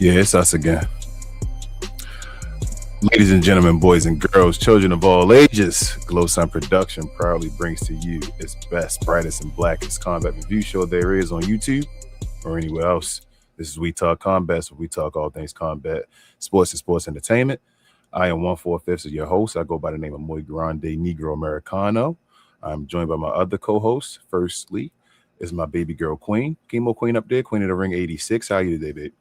Yeah, it's us again. Ladies and gentlemen, boys and girls, children of all ages, Glow Sun Production proudly brings to you its best, brightest, and blackest combat review show there is on YouTube or anywhere else. This is We Talk Combat, so we talk all things combat, sports, and sports entertainment. I am 1/4 of your host. I go by the name of Muy Grande Negro Americano. I'm joined by my other co-host. Firstly, is my baby girl Queen. Chemo Queen up there, Queen of the Ring 86. How are you today, babe?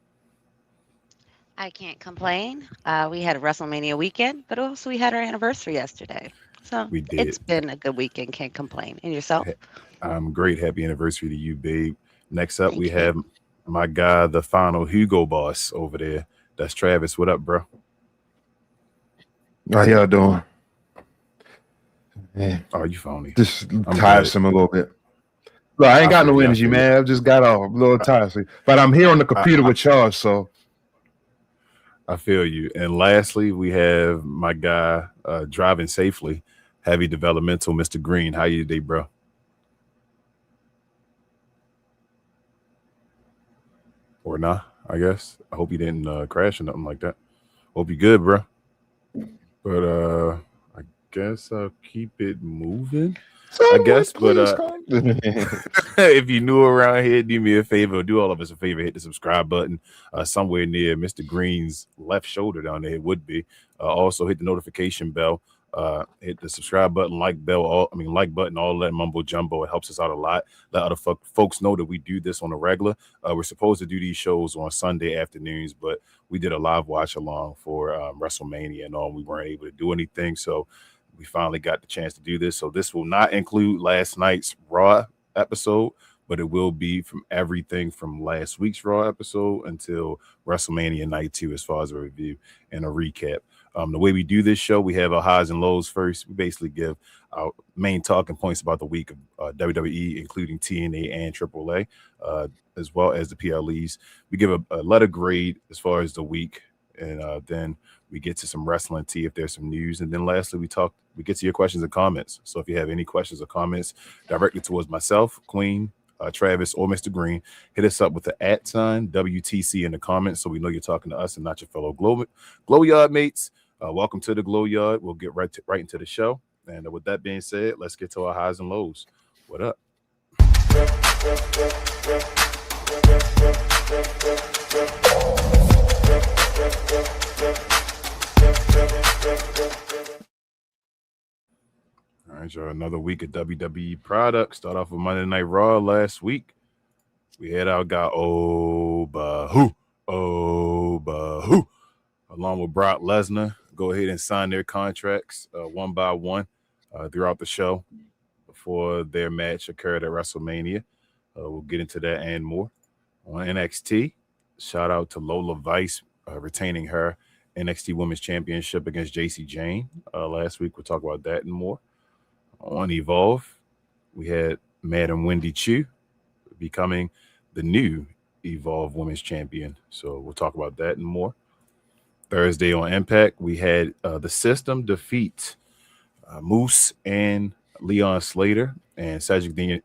I can't complain. We had a WrestleMania weekend, but also we had our anniversary yesterday. So We did. it's been a good weekend. Can't complain. And yourself? I'm great. Happy anniversary to you, babe. Next up, Thank we you. have my guy, the final Hugo boss over there. That's Travis. What up, bro? How y'all doing? Yeah, Oh, you phony. just I'm tiresome a little bit. Look, I ain't got no feel you. energy, man. I just got off. I'm a little tiresome. But I'm here on the computer with y'all, so I feel you. And lastly, we have my guy driving safely, heavy developmental, Mr. Green. How you today, bro? Or not, I guess. I hope you didn't crash or nothing like that. Hope you good, bro. But I guess I'll keep it moving. I guess, but if you're new around here, do me a favor, do all of us a favor, hit the subscribe button somewhere near Mr. Green's left shoulder down there. It would be. Also hit the notification bell, hit the subscribe button, like button, all that mumbo jumbo. It helps us out a lot. Let other folks know that we do this on a regular. We're supposed to do these shows on Sunday afternoons, but we did a live watch along for WrestleMania and all. We weren't able to do anything, so we finally got the chance to do this. So this will not include last night's Raw episode, but it will be from everything from last week's Raw episode until WrestleMania Night 2 as far as a review and a recap. The way we do this show, we have our highs and lows first. We basically give our main talking points about the week of WWE, including TNA and AAA, as well as the PLEs. We give a letter grade as far as the week, and then we get to some wrestling tea if there's some news. And then lastly, we get to your questions and comments. So if you have any questions or comments directly towards myself, Queen, Travis, or Mr. Green, hit us up with the @ WTC in the comments so we know you're talking to us and not your fellow Glow Yard mates. Welcome to the Glow Yard. We'll get right into the show. And with that being said, let's get to our highs and lows. What up? All right, y'all. Another week of WWE product. Start off with Monday Night Raw last week. We had our guy Obahu, along with Brock Lesnar, go ahead and sign their contracts one by one throughout the show before their match occurred at WrestleMania. We'll get into that and more. On NXT, shout out to Lola Vice retaining her NXT Women's Championship against JC Jane last week. We'll talk about that and more. On Evolve, we had Madam Wendy Chu becoming the new Evolve Women's Champion. So we'll talk about that and more. Thursday on Impact, we had the System defeat Moose and Leon Slater and Cedric the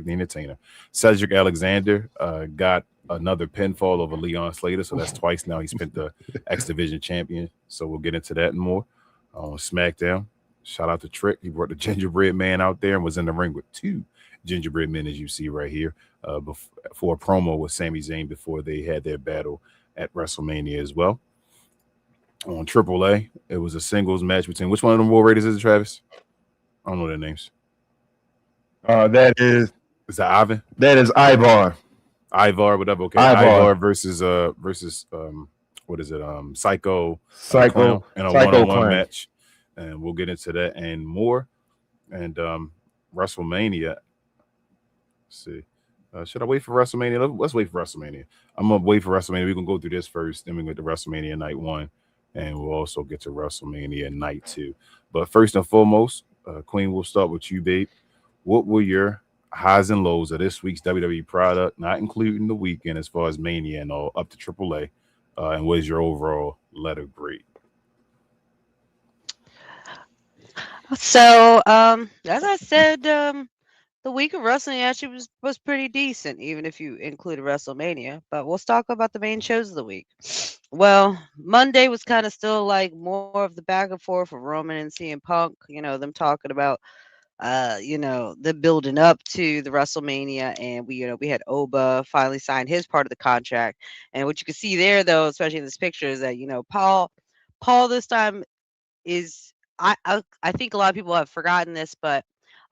Entertainer. Cedric Alexander got another pinfall over Leon Slater, so that's twice now he's been the X Division champion. So we'll get into that and more. On SmackDown, shout out to Trick. He brought the gingerbread man out there and was in the ring with two gingerbread men, as you see right here, for a promo with Sami Zayn before they had their battle at WrestleMania as well. On AAA, it was a singles match between which one of them War Raiders is it, Travis? I don't know their names. that is that Ivan? that is Ivar. Ivar, whatever. Okay, Ivar. Ivar versus what is it? Psycho Psycho in a Psycho one-on-one Clown. match, and we'll get into that and more. And WrestleMania. Let's see. Should I wait for WrestleMania? Let's wait for WrestleMania. I'm gonna wait for WrestleMania. We're gonna go through this first, then we go to WrestleMania Night 1, and we'll also get to WrestleMania Night 2. But first and foremost, Queen, we'll start with you, babe. What were your highs and lows of this week's WWE product, not including the weekend as far as Mania and all, up to AAA? And what is your overall letter grade? So, as I said The week of wrestling actually was pretty decent, even if you included WrestleMania. But we'll talk about the main shows of the week. Well, Monday was kind of still like more of the back and forth of Roman and CM Punk. Them talking about them building up to the WrestleMania, and we had Oba finally signed his part of the contract. And what you can see there, though, especially in this picture, is that Paul this time is I think a lot of people have forgotten this, but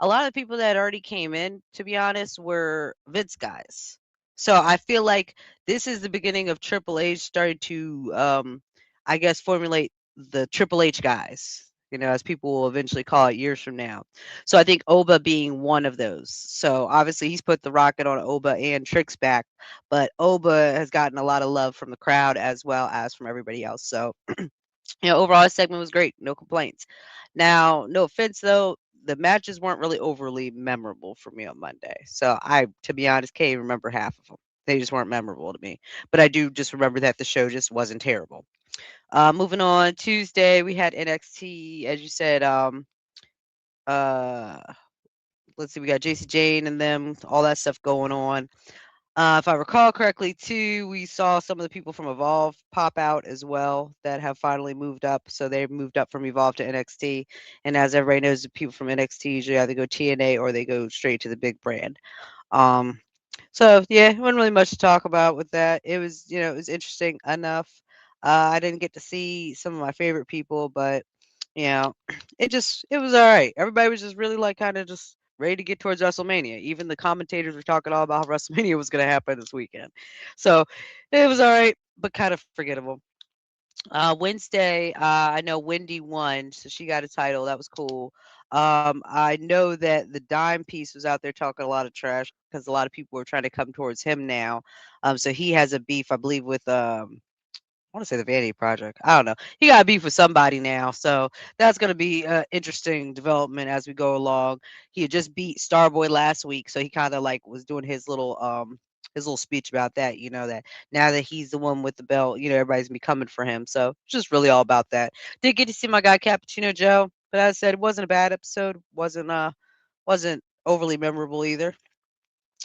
a lot of the people that already came in, to be honest, were Vince guys. So I feel like this is the beginning of Triple H starting to, I guess, formulate the Triple H guys. As people will eventually call it years from now. So I think Oba being one of those. So obviously he's put the rocket on Oba and Trick's back, but Oba has gotten a lot of love from the crowd as well as from everybody else. So overall, this segment was great. No complaints. Now, no offense though, the matches weren't really overly memorable for me on Monday. So to be honest, can't even remember half of them. They just weren't memorable to me. But I do just remember that the show just wasn't terrible. Moving on, Tuesday we had NXT, as you said. Uh, let's see, we got JC Jane and them, all that stuff going on. If I recall correctly, too, we saw some of the people from Evolve pop out as well that have finally moved up. So they moved up from Evolve to NXT. And as everybody knows, the people from NXT usually either go TNA or they go straight to the big brand. Um, so yeah, wasn't really much to talk about with that. It was interesting enough. I didn't get to see some of my favorite people, but you know, it was all right. Everybody was just really like kind of just ready to get towards WrestleMania. Even the commentators were talking all about how WrestleMania was going to happen this weekend. So it was all right, but kind of forgettable. Wednesday, I know Wendy won, so she got a title. That was cool. I know that the dime piece was out there talking a lot of trash because a lot of people were trying to come towards him now. So he has a beef, I believe, with I want to say the Vanity Project. I don't know. He got beef with somebody now, so that's going to be interesting development as we go along. He had just beat Starboy last week, so he kind of like was doing his little speech about that. That now that he's the one with the belt, everybody's gonna be coming for him. So it's just really all about that. Did get to see my guy Cappuccino Joe, but as I said, it wasn't a bad episode. Wasn't overly memorable either.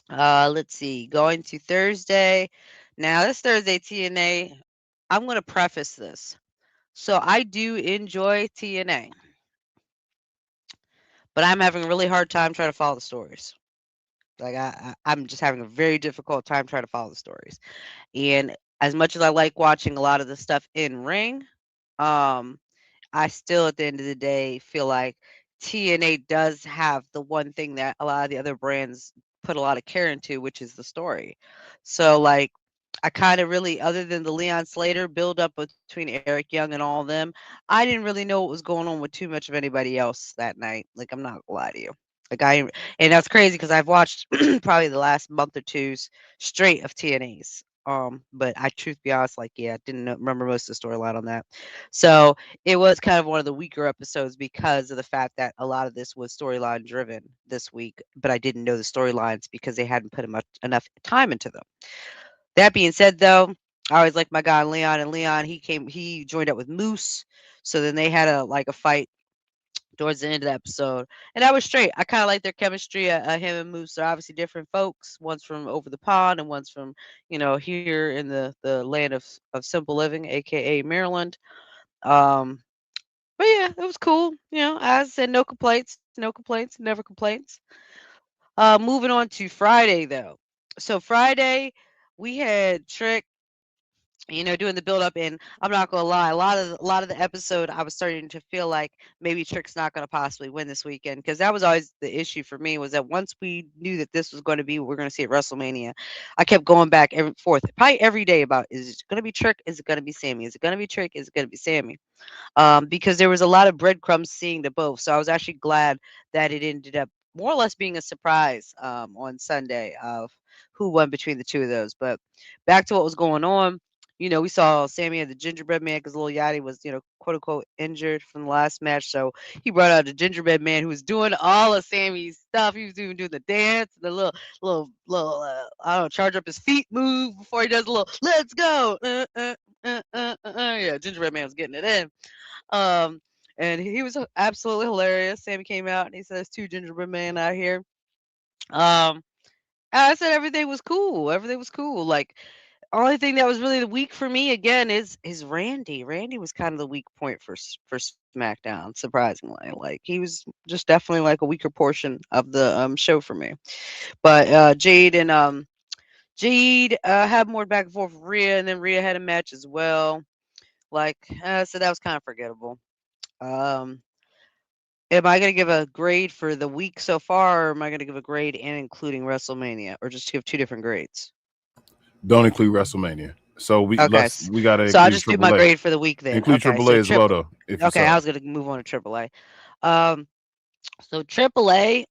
Let's see. Going to Thursday. Now this Thursday TNA. I'm going to preface this. So I do enjoy TNA, but I'm having a really hard time trying to follow the stories. Like I'm just having a very difficult time trying to follow the stories. And as much as I like watching a lot of the stuff in ring, um, I still, at the end of the day, feel like TNA does have the one thing that a lot of the other brands put a lot of care into, which is the story. So, like, I kind of really, other than the Leon Slater build up between Eric Young and all of them, I didn't really know what was going on with too much of anybody else that night. Like, I'm not gonna lie to you. And that's crazy because I've watched probably the last month or two's straight of TNAs. But I, truth be honest, like, yeah, I didn't remember most of the storyline on that. So it was kind of one of the weaker episodes because of the fact that a lot of this was storyline driven this week, but I didn't know the storylines because they hadn't put enough time into them. That being said, though, I always liked my guy Leon, and Leon he joined up with Moose, so then they had a fight towards the end of the episode, and that was straight. I kind of like their chemistry. Him and Moose are obviously different folks. One's from over the pond, and one's from here in the land of simple living, aka Maryland. Um, but yeah, it was cool. As I said, no complaints, no complaints, never complaints. Moving on to Friday though. So Friday, we had Trick, doing the build up, and I'm not gonna lie, a lot of the episode, I was starting to feel like maybe Trick's not gonna possibly win this weekend because that was always the issue for me was that once we knew that this was going to be what we're going to see at WrestleMania, I kept going back every forth, probably every day about is it going to be Trick, is it going to be Sammy, is it going to be Trick, is it going to be Sammy? Because there was a lot of breadcrumbs seeing to both. So I was actually glad that it ended up more or less being a surprise on Sunday of who won between the two of those. But back to what was going on. We saw Sammy had the gingerbread man because Lil Yachty was, quote unquote, injured from the last match. So he brought out the gingerbread man who was doing all of Sammy's stuff. He was even doing the dance, the little, I don't know, charge up his feet move before he does a little, let's go. Yeah, gingerbread man was getting it in. Um, and he was absolutely hilarious. Sammy came out and he says, two gingerbread men out here. Um, I said everything was cool. Everything was cool. Like only thing that was really the weak for me again is Randy. Randy was kind of the weak point for SmackDown, surprisingly. Like he was just definitely like a weaker portion of the show for me. But Jade had more back and forth with Rhea, and then Rhea had a match as well. Like so that was kind of forgettable. Um, am I gonna give a grade for the week so far, or am I gonna give a grade and including WrestleMania, or just give two different grades? Don't include WrestleMania. So Okay, we gotta so I'll include just do my AAA. grade for the week then. Include Okay, AAA so as well, triple. though, if you Okay, I saw it. was gonna move on to AAA. Um, so AAA,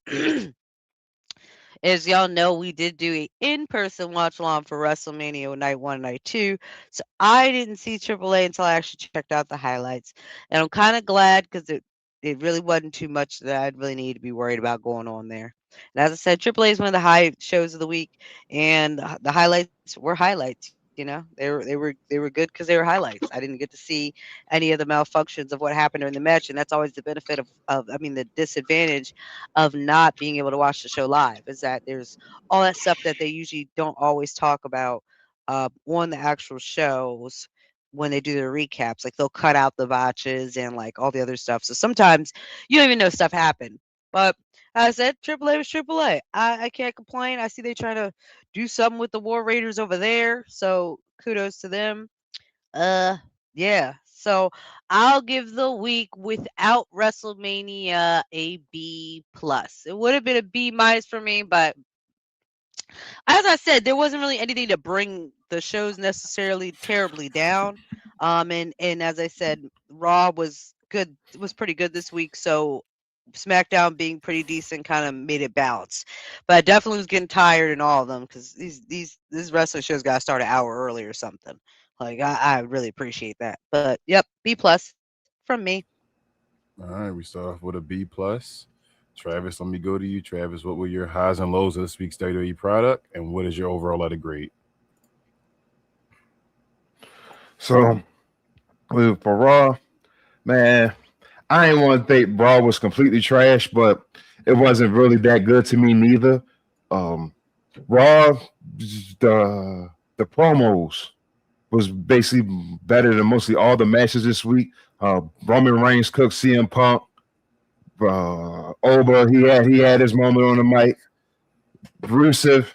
as y'all know, we did do a in-person watch along for WrestleMania night one, night two. So I didn't see AAA until I actually checked out the highlights, and I'm kind of glad because it really wasn't too much that I'd really need to be worried about going on there. And as I said, AAA is one of the high shows of the week, and the highlights were highlights. You know, they were good because they were highlights. I didn't get to see any of the malfunctions of what happened during the match, and that's always the benefit of I mean the disadvantage of not being able to watch the show live is that there's all that stuff that they usually don't always talk about on the actual shows when they do their recaps. Like they'll cut out the botches and like all the other stuff. So sometimes you don't even know stuff happened. But as I said, AAA was AAA. I can't complain. I see they trying to do something with the War Raiders over there. So kudos to them. Uh, yeah. So I'll give the week without WrestleMania a B plus. It would have been a B minus for me, but as I said, there wasn't really anything to bring the shows necessarily terribly down. And as I said, Raw was good, was pretty good this week. So SmackDown being pretty decent kind of made it balance. But I definitely was getting tired in all of them because these wrestling shows got to start an hour early or something. Like I really appreciate that. But yep, B plus from me. All right, we start off with a B plus. Travis, let me go to you. Travis, what were your highs and lows of this week's WWE product, and what is your overall letter grade? So for Raw, man, I ain't want to think Raw was completely trash, but it wasn't really that good to me neither. Um, Raw, the promos was basically better than mostly all the matches this week. Roman Reigns cooked CM Punk. Oba, he had his moment on the mic. Rusev,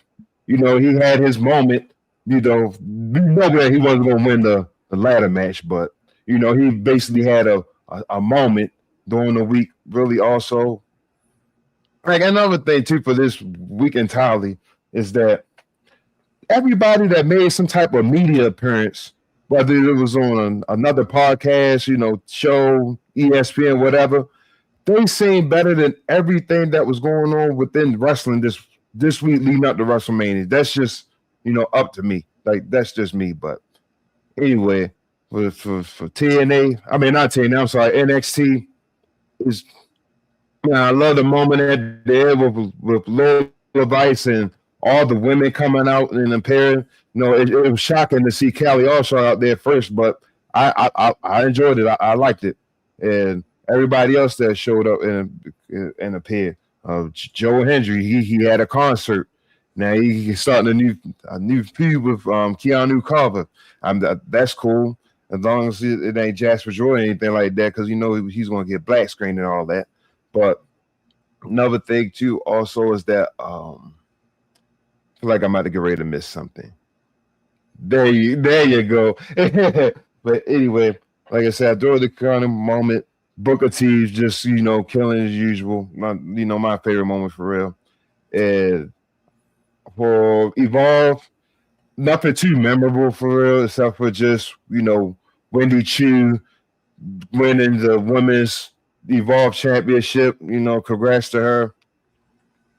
he had his moment. We know that he wasn't going to win the ladder match, but he basically had a moment during the week. Really, also, like another thing too for this week entirely is that everybody that made some type of media appearance, whether it was on another podcast, show, ESPN, whatever, they seem better than everything that was going on within wrestling this week leading up to WrestleMania. That's just up to me. Like that's just me. But anyway, for TNA, I mean not TNA. I'm sorry, NXT is. I love the moment at the end with Lola Vice and all the women coming out and appearing. It was shocking to see Callie Allshaw out there first, but I enjoyed it. I liked it, and everybody else that showed up and appeared. Joe Hendry, he had a concert. Now he's starting a new feud with Keanu Carver. That's cool as long as it ain't Jasper Joy or anything like that, because he's going to get black screen and all that. But another thing too also is that I feel like I'm about to get ready to miss something. There you go. But anyway, like I said, during the kind of moment, Booker T's just killing as usual. My favorite moment for real. And for Evolve, nothing too memorable for real, except for just Wendy Chu winning the women's Evolve Championship. Congrats to her.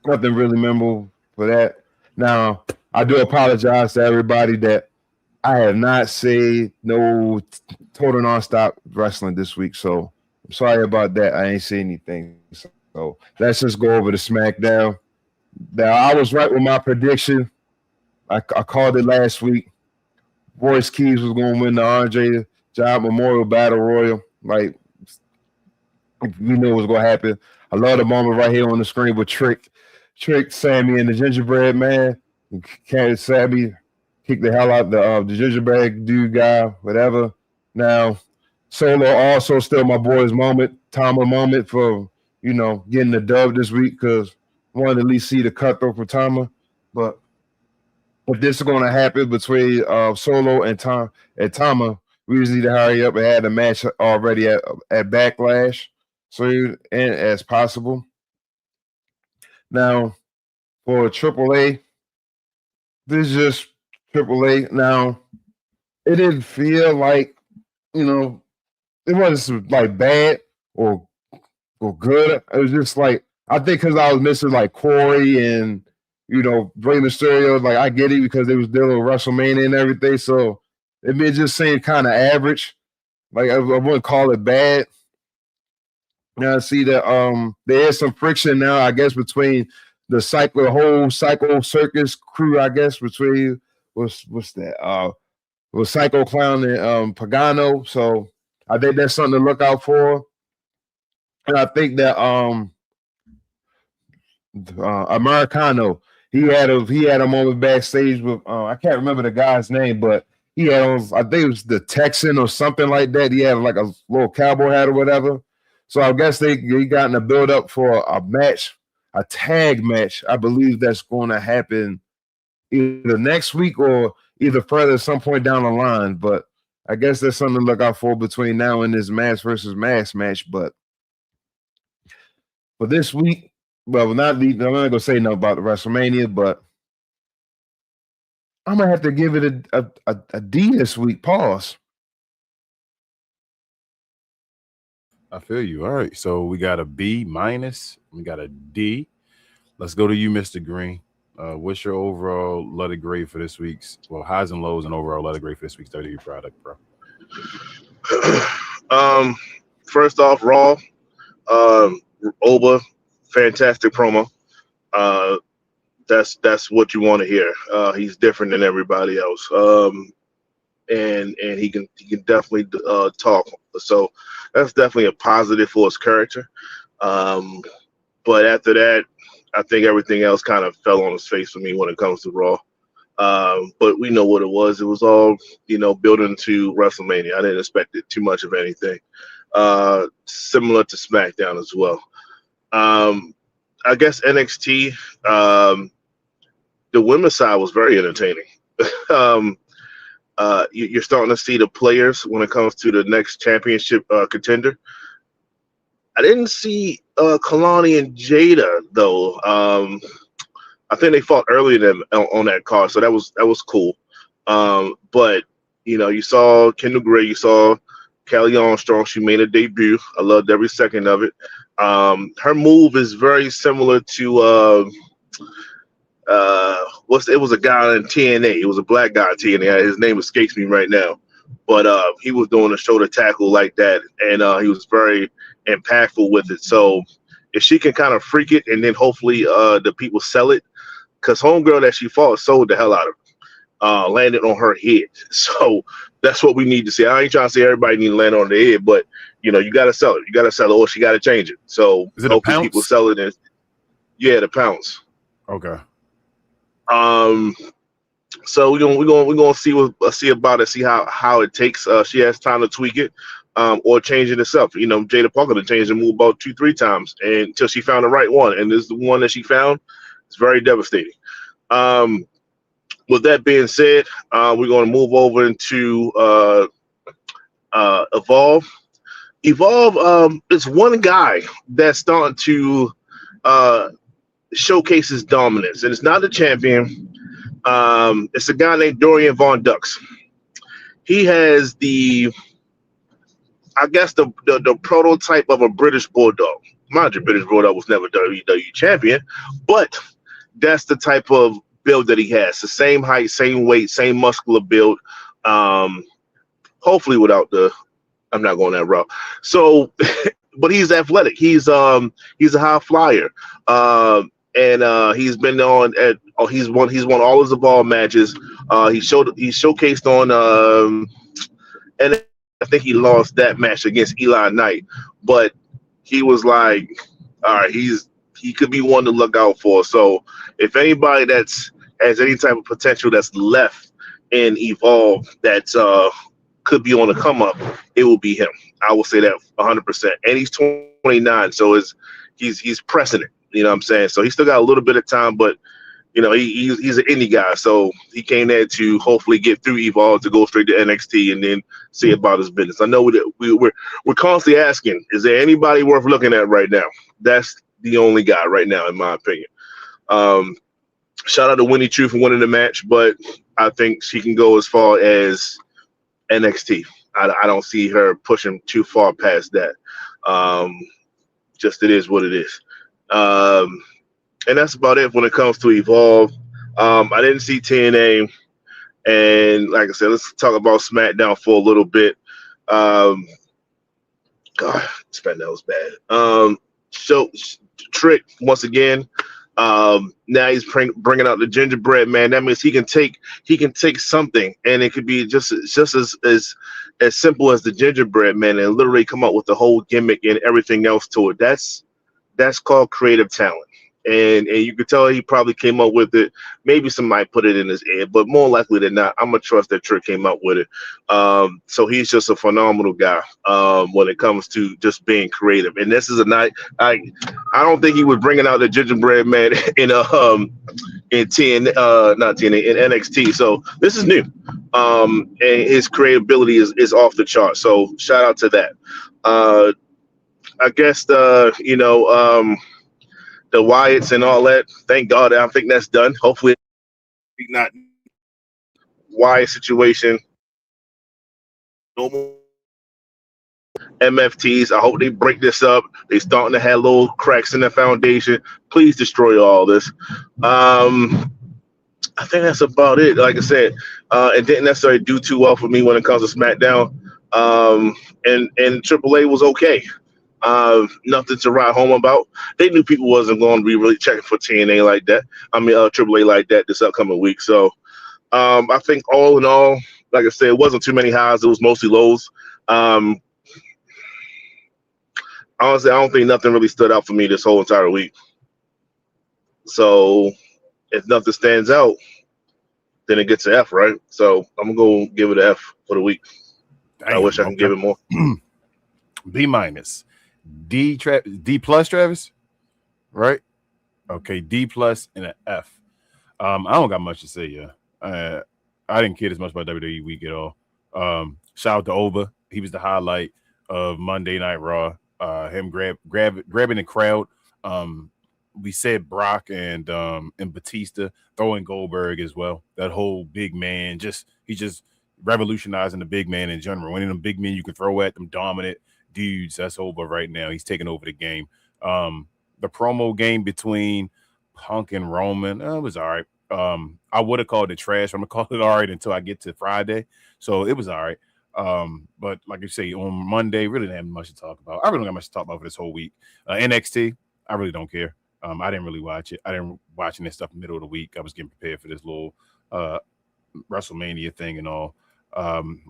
Nothing really memorable for that. Now, I do apologize to everybody that I have not said no total nonstop wrestling this week. So I'm sorry about that. I ain't seen anything. So let's just go over to SmackDown. Now, I was right with my prediction. I called it last week. Royce Keys was going to win the Andre Giant Memorial Battle Royal. Like, we knew it was going to happen. I love the moment right here on the screen with Trick tricked Sammy and the gingerbread man. Can't Sammy kick the hell out the gingerbread dude guy, whatever. Now, Solo also still my boy's moment, Tama moment for getting the dub this week because I wanted to at least see the cutthroat for Tama. But if this is going to happen between Solo and Tama, we just need to hurry up and have the match already at Backlash soon and as possible. Now, for AAA, this is just AAA. Now, it didn't feel like, it wasn't like bad or good. It was just like, I think because I was missing like Corey and, Rey Mysterio, like I get it because they was dealing with WrestleMania and everything. So it just seemed kind of average. Like I wouldn't call it bad. Now I see that there is some friction now, I guess, between the whole Psycho Circus crew, I guess, between what's that? Was Psycho Clown and Pagano. So I think that's something to look out for. And I think that Americano, he had a moment backstage with I can't remember the guy's name, but he had on, I think it was the Texan or something like that. He had like a little cowboy hat or whatever. So I guess they got in a build up for a match, a tag match. I believe that's going to happen either next week or either further at some point down the line. But I guess there's something to look out for between now and this mask versus mask match. But for this week, well, I'm not going to say nothing about the WrestleMania, but I'm going to have to give it a D this week. Pause. I feel you. All right. So we got a B minus. We got a D. Let's go to you, Mr. Green. What's your overall letter grade for this week's, highs and lows and overall letter grade for this week's WWE product, bro? First off, Raw. Oba, fantastic promo. That's what you want to hear. He's different than everybody else. And he can definitely talk. So that's definitely a positive for his character. But after that, I think everything else kind of fell on his face for me when it comes to Raw. But we know what it was. It was all, building to WrestleMania. I didn't expect it too much of anything. Similar to SmackDown as well. I guess NXT, the women's side was very entertaining. You're starting to see the players when it comes to the next championship contender. I didn't see Kalani and Jada though. I think they fought earlier than on that card, so that was cool. But you saw Kendall Gray, you saw Kelly Armstrong. She made a debut. I loved every second of it. Her move is very similar to it was a guy in TNA. It was a black guy in TNA. His name escapes me right now, but he was doing a shoulder tackle like that, and he was very impactful with it. So if she can kind of freak it, and then hopefully the people sell it, because homegirl that she fought sold the hell out of her, landed on her head. So that's what we need to see. I ain't trying to say everybody need to land on their head, but you got to sell it. You got to sell it, or she got to change it. So is it a pounce? People sell it. And yeah, the pounce. Okay. So we're gonna see about it, see how it takes. She has time to tweak it, or change it herself. Jada Parker done changed the move about 2-3 times until she found the right one, and this is the one that she found. It's very devastating. With that being said, we're going to move over into Evolve. Evolve is one guy that's starting to showcase his dominance, and it's not the champion. It's a guy named Dorian Von Dux. He has the prototype of a British Bulldog. Mind you, British Bulldog was never WWE champion, but that's the type of build that he has. The same height, same weight, same muscular build. Hopefully without I'm not going that route. So, but he's athletic. He's a high flyer. And he's been on he's won all his Evolve matches. He showcased on and I think he lost that match against Eli Knight, but he was like, all right, he's he could be one to look out for. So if anybody that's has any type of potential that's left in Evolve that could be on the come up, it will be him. I will say that 100%. And he's 29, so he's pressing it. You know what I'm saying? So he still got a little bit of time, but you know, he's an indie guy, so he came there to hopefully get through Evolve to go straight to NXT and then see about his business. I know we're constantly asking, is there anybody worth looking at right now? That's the only guy right now, in my opinion. Shout out to Winnie True for winning the match, but I think she can go as far as NXT. I don't see her pushing too far past that. Just it is what it is. And that's about it when it comes to Evolve. I didn't see TNA, and like I said, let's talk about SmackDown for a little bit. God, SmackDown was bad. So Trick once again. Now he's bringing out the gingerbread man. That means he can take something, and it could be just as simple as the gingerbread man, and literally come up with the whole gimmick and everything else to it. That's called creative talent. And you could tell he probably came up with it. Maybe somebody put it in his head, but more likely than not, I'm gonna trust that Trick came up with it. So he's just a phenomenal guy when it comes to just being creative. And this is a night I don't think he was bringing out the gingerbread man in NXT. So this is new. And his creativity is off the chart. So shout out to that. I guess the Wyatts and all that. Thank God. I think that's done. Hopefully, not Wyatt situation. No more MFTs. I hope they break this up. They starting to have little cracks in the foundation. Please destroy all this. I think that's about it. Like I said, it didn't necessarily do too well for me when it comes to SmackDown. And AAA was okay. Nothing to write home about. They knew people wasn't going to be really checking for TNA like that. AAA like that this upcoming week. So I think all in all, like I said, it wasn't too many highs. It was mostly lows. Honestly, I don't think nothing really stood out for me this whole entire week. So if nothing stands out, then it gets an F, right? So I'm going to give it an F for the week. Damn, I wish I could give it more. B minus. D plus, Travis, right? Okay, D plus and an F. I don't got much to say. Yeah, I didn't care as much about WWE week at all. Shout out to Oba. He was the highlight of Monday Night Raw. Him grabbing the crowd. We said Brock and Batista, throwing Goldberg as well. That whole big man, he's just revolutionizing the big man in general. Any of them big men you can throw at them, dominant dudes, that's over right now. He's taking over the game. The promo game between Punk and Roman, it was all right. I would have called it trash. I'm gonna call it all right until I get to Friday. So it was all right. But like you say, on Monday, really didn't have much to talk about. I really don't got much to talk about for this whole week. NXT, I really don't care. I didn't really watch it. I didn't watch any stuff in the middle of the week. I was getting prepared for this little WrestleMania thing and all.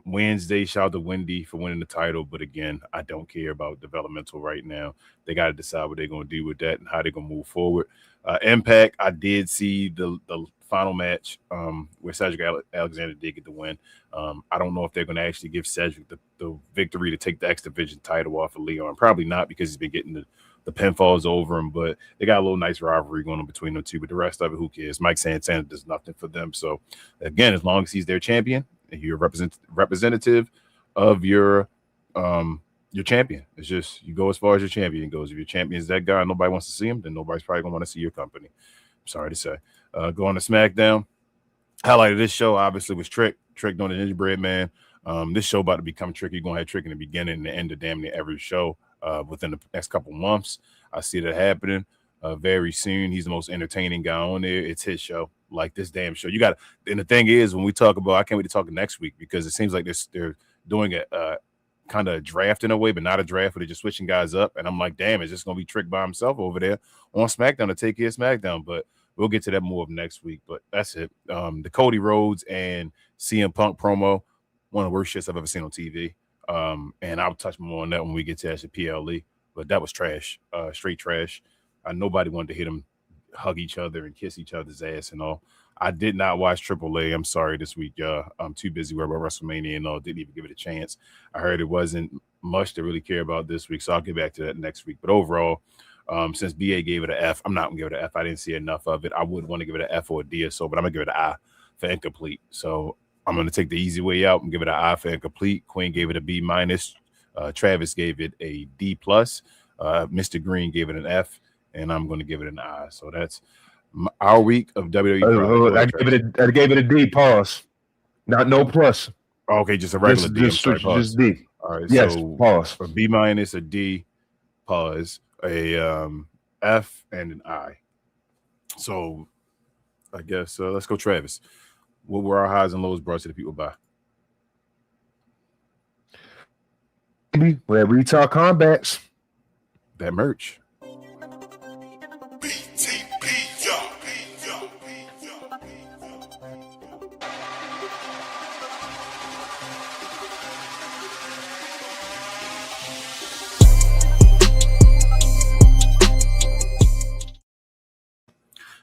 Wednesday, shout out to Wendy for winning the title, but again, I don't care about developmental right now. They got to decide what they're going to do with that and how they're going to move forward. Impact, I did see the final match where Cedric Alexander did get the win. I don't know if they're going to actually give Cedric the victory to take the X Division title off of Leon. Probably not, because he's been getting the pinfalls over him, but they got a little nice rivalry going on between them two. But the rest of it, who cares? Mike Santana does nothing for them. So again, as long as he's their champion, and you're representative of your champion. It's just you go as far as your champion goes. If your champion is that guy and nobody wants to see him, then nobody's probably gonna want to see your company. I'm sorry to say. Going to SmackDown. Highlight of this show obviously was Trick doing the gingerbread man. This show about to become tricky. You're gonna have Trick in the beginning and the end of damn near every show within the next couple months. I see that happening very soon. He's the most entertaining guy on there. It's his show. Like this damn show. And the thing is, when we talk about, I can't wait to talk next week, because it seems like they're doing a kind of a draft in a way, but not a draft, where they're just switching guys up. And I'm like, damn, it's just going to be Trick by himself over there on SmackDown to take care of SmackDown. But we'll get to that more of next week. But that's it. The Cody Rhodes and CM Punk promo, one of the worst shits I've ever seen on TV. And I'll touch more on that when we get to actually PLE. But that was trash, straight trash. Nobody wanted to hit them, hug each other, and kiss each other's ass and all. I did not watch AAA. I'm sorry this week, y'all. I'm too busy worrying about WrestleMania and all. Didn't even give it a chance. I heard it wasn't much to really care about this week, so I'll get back to that next week. But overall, since BA gave it an F, I'm not gonna give it an F. I didn't see enough of it. I would want to give it an F or a D or so, but I'm gonna give it an I for incomplete. So I'm gonna take the easy way out and give it an I for incomplete. Queen gave it a B minus. Travis gave it a D plus. Mr. Green gave it an F, and I'm going to give it an I. So that's our week of WWE. I gave it a D. Pause. Not no plus. Okay, just a regular D. I'm sorry, pause. Just D. All right, yes, so pause. A B minus, a D, pause, a F, and an I. So I guess let's go, Travis. What were our highs and lows brought to the people by? Where we talk combats. That merch.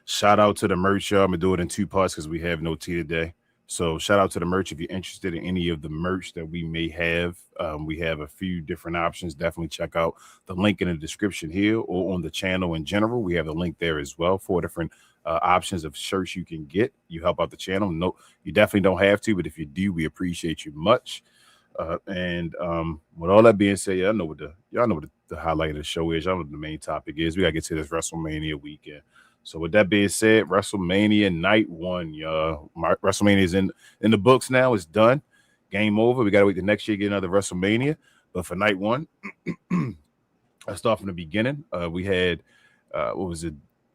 Shout out to the merch, y'all. I'm gonna do it in two parts because we have no tea today. So shout out to the merch. If you're interested in any of the merch that we may have, we have a few different options. Definitely check out the link in the description here or on the channel in general. We have the link there as well. 4 different options of shirts you can get. You help out the channel. No, you definitely don't have to, but if you do, we appreciate you much. And with all that being said, y'all know what the highlight of the show is. Y'all know what the main topic is. We gotta get to this WrestleMania weekend. So with that being said, WrestleMania night 1, y'all. WrestleMania is in the books now. It's done. Game over. We got to wait the next year to get another WrestleMania. But for night 1, let's start from the beginning. We had, what was it?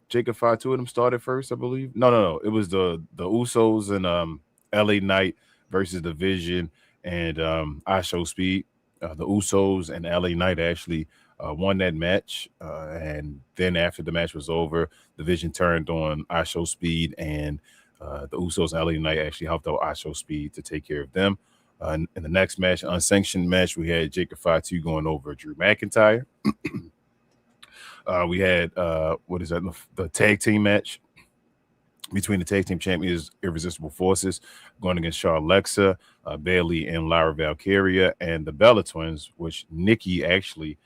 Jacob Fatu them started first, I believe. No. It was the Usos and LA Knight versus the Vision and ISHO Speed. The Usos and LA Knight actually won that match, and then after the match was over, the Vision turned on ISHO Speed, and the Usos and LA Knight actually helped out ISHO Speed to take care of them. In the next match, unsanctioned match, we had Jacob Fatu going over Drew McIntyre. We had the tag team match between the tag team champions, Irresistible Forces, going against Charlexa, Bailey, and Lyra Valkyria, and the Bella Twins, which Nikki actually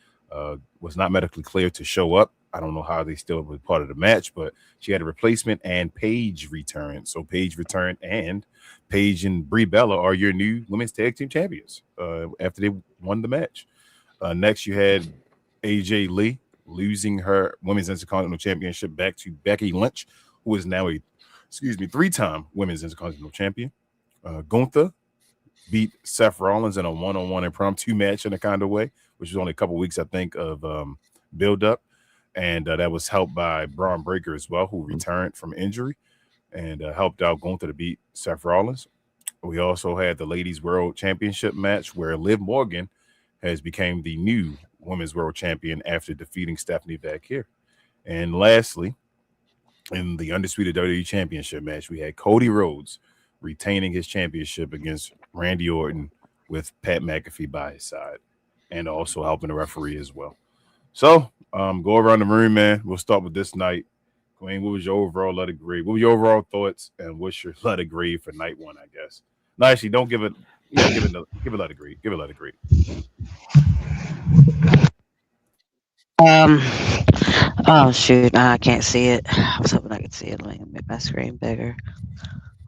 was not medically cleared to show up. I don't know how they still were part of the match, but she had a replacement, and Paige returned. So Paige returned, and Paige and Brie Bella are your new women's tag team champions after they won the match. Next, you had AJ Lee losing her women's Intercontinental Championship back to Becky Lynch, who is now a 3-time women's Intercontinental Champion. Gunther beat Seth Rollins in a one-on-one impromptu match in a kind of way, which was only a couple weeks, I think, of build-up. And that was helped by Braun Breaker as well, who returned from injury and helped out Gunther to beat Seth Rollins. We also had the Ladies World Championship match where Liv Morgan has become the new Women's World Champion after defeating Stephanie Valkyrie. And lastly, in the Undisputed WWE Championship match, we had Cody Rhodes retaining his championship against Randy Orton with Pat McAfee by his side and also helping the referee as well. So go around the room, man. We'll start with this night. Queen, what was your overall letter grade? What were your overall thoughts, and what's your letter grade for night 1, I guess? No, actually, don't give it. Give it letter grade. Give it letter grade. Oh shoot, nah, I can't see it. I was hoping I could see it. Let me make my screen bigger.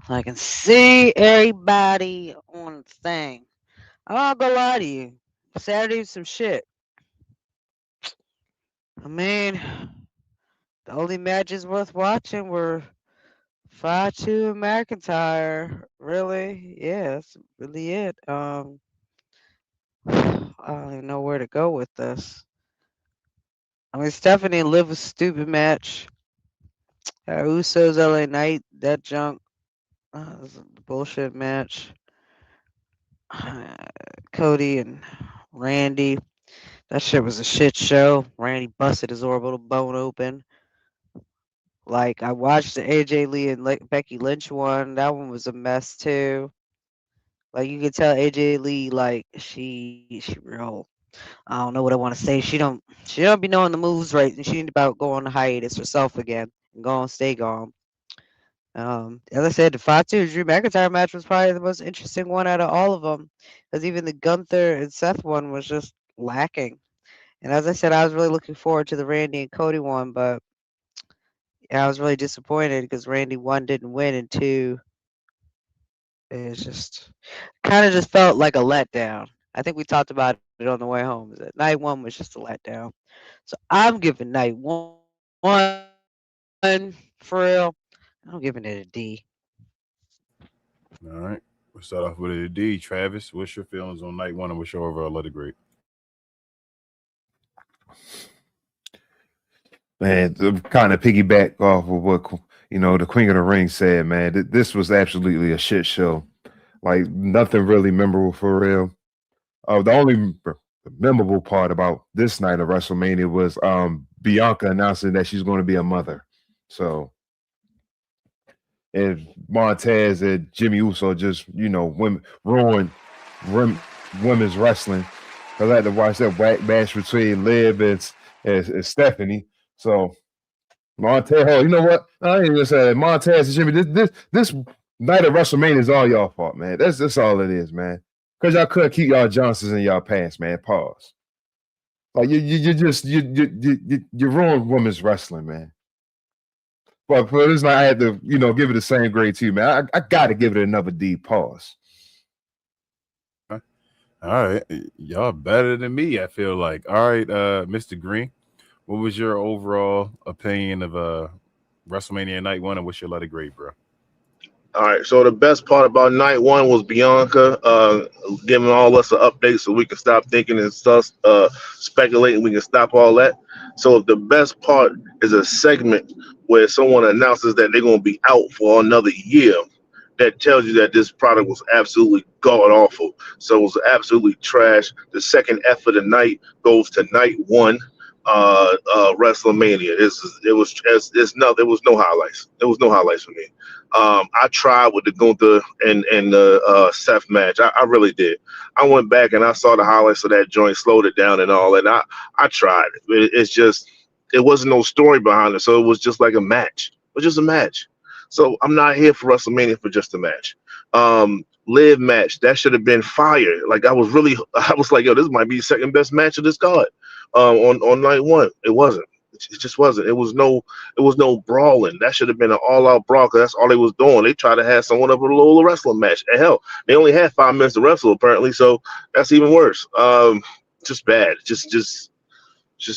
I can see everybody on the thing. I'm not gonna lie to you. Saturday was some shit. I mean, the only matches worth watching were Fatu and McIntyre. Really? Yeah, that's really it. I don't even know where to go with this. I mean, Stephanie and Liv was a stupid match. Usos LA Knight, that junk. Was a bullshit match. Cody and Randy. That shit was a shit show. Randy busted his orbital bone open. Like, I watched the AJ Lee and Becky Lynch one. That one was a mess too. Like, you could tell AJ Lee, like, she real I don't know what I want to say. She don't be knowing the moves right, and she need about go on a hiatus herself again and go on stay gone. As I said, the 5-2 Drew McIntyre match was probably the most interesting one out of all of them, because even the Gunther and Seth one was just lacking. And as I said, I was really looking forward to the Randy and Cody one, but I was really disappointed because Randy one didn't win, and two, it's just kind of just felt like a letdown. I think we talked about it on the way home. Is that night one was just a letdown. So I'm giving night one for real. I'm giving it a D. All right. We'll start off with a D. Travis, what's your feelings on night one and what's your overall letter grade? Man, to kind of piggyback off of what the Queen of the Ring said, man. This was absolutely a shit show. Like nothing really memorable for real. The only memorable part about this night of WrestleMania was Bianca announcing that she's going to be a mother. So, and Montez and Jimmy Uso just women ruined women's wrestling. I had to watch that whack match between Liv and Stephanie. So Montez, oh, you know what? I ain't even say that. Montez and Jimmy. This night of WrestleMania is all y'all fault, man. That's all it is, man. Because y'all couldn't keep y'all Johnsons in y'all pants, man. Pause. Like you ruined women's wrestling, man. But for this night, I had to give it the same grade too, man. I got to give it another D. Pause. All right, y'all better than me. I feel like. All right, Mr. Green, what was your overall opinion of WrestleMania night one, and what's your letter grade, bro? All right. So the best part about night one was Bianca giving all us an update so we can stop thinking and stuff, speculating. We can stop all that. So the best part is a segment where someone announces that they're going to be out for another year. That tells you that this product was absolutely god awful. So it was absolutely trash. The second F of the night goes to night one. WrestleMania. There was no highlights. There was no highlights for me. I tried with the Gunther and the Seth match. I really did. I went back and I saw the highlights of that joint, slowed it down and all. And I tried. It's just it wasn't no story behind it. So it was just like a match. It was just a match. So I'm not here for WrestleMania for just a match. Live match that should have been fire. Like I was like, yo, this might be the second best match of this card. On night one, it wasn't. It just wasn't. It was no brawling. That should have been an all-out brawl because that's all they was doing. They tried to have someone up with a little wrestling match. And hell, they only had 5 minutes to wrestle apparently, so that's even worse. Just bad. Just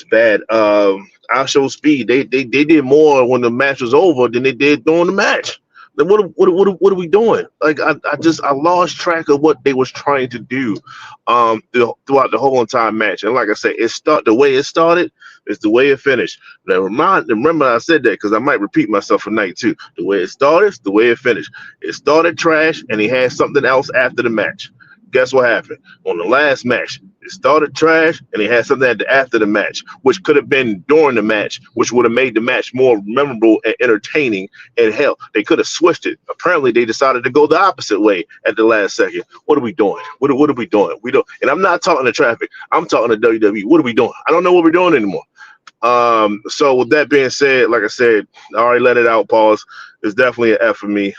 bad. I show speed. They did more when the match was over than they did during the match. Then what are we doing? Like I lost track of what they was trying to do throughout the whole entire match. And like I said, the way it started is the way it finished. Now remember I said that because I might repeat myself for night two. The way it started, the way it finished. It started trash and he had something else after the match. Guess what happened? On the last match, it started trash and he had something after the match, which could have been during the match, which would have made the match more memorable and entertaining. And hell, they could have switched it. Apparently, they decided to go the opposite way at the last second. What are we doing? What are we doing? We don't. And I'm not talking to traffic. I'm talking to WWE. What are we doing? I don't know what we're doing anymore. So with that being said, like I said, I already let it out. Pause. It's definitely an F for me.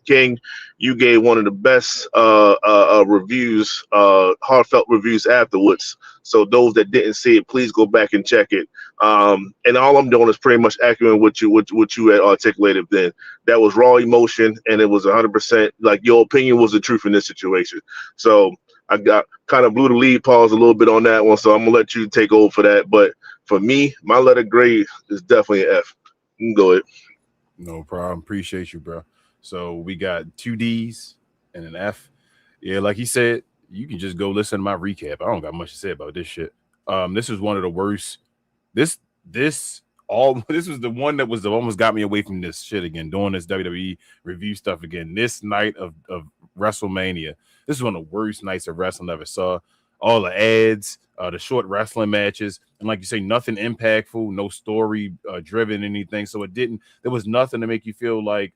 King, you gave one of the best reviews, heartfelt reviews afterwards. So those that didn't see it, please go back and check it. And all I'm doing is pretty much echoing what you had articulated then. That was raw emotion, and it was 100% like your opinion was the truth in this situation. So I got kind of blew the lead pause a little bit on that one. So I'm gonna let you take over for that. But for me, my letter grade is definitely an F. You can go ahead. No problem. Appreciate you, bro. So we got 2 D's and an F. Yeah, like he said, you can just go listen to my recap. I don't got much to say about this shit. This was one of the worst. This was the one that almost got me away from this shit again, doing this WWE review stuff again. This night of WrestleMania. This is one of the worst nights of wrestling I ever saw. All the ads, the short wrestling matches, and like you say, nothing impactful, no story driven, anything. So there was nothing to make you feel like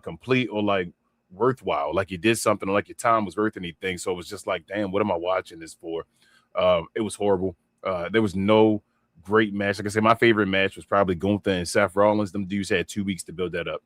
complete or like worthwhile, like you did something or like your time was worth anything. So it was just like, damn, what am I watching this for? It was horrible. There was no great match. Like I said, my favorite match was probably Gunther and Seth Rollins. Them dudes had 2 weeks to build that up.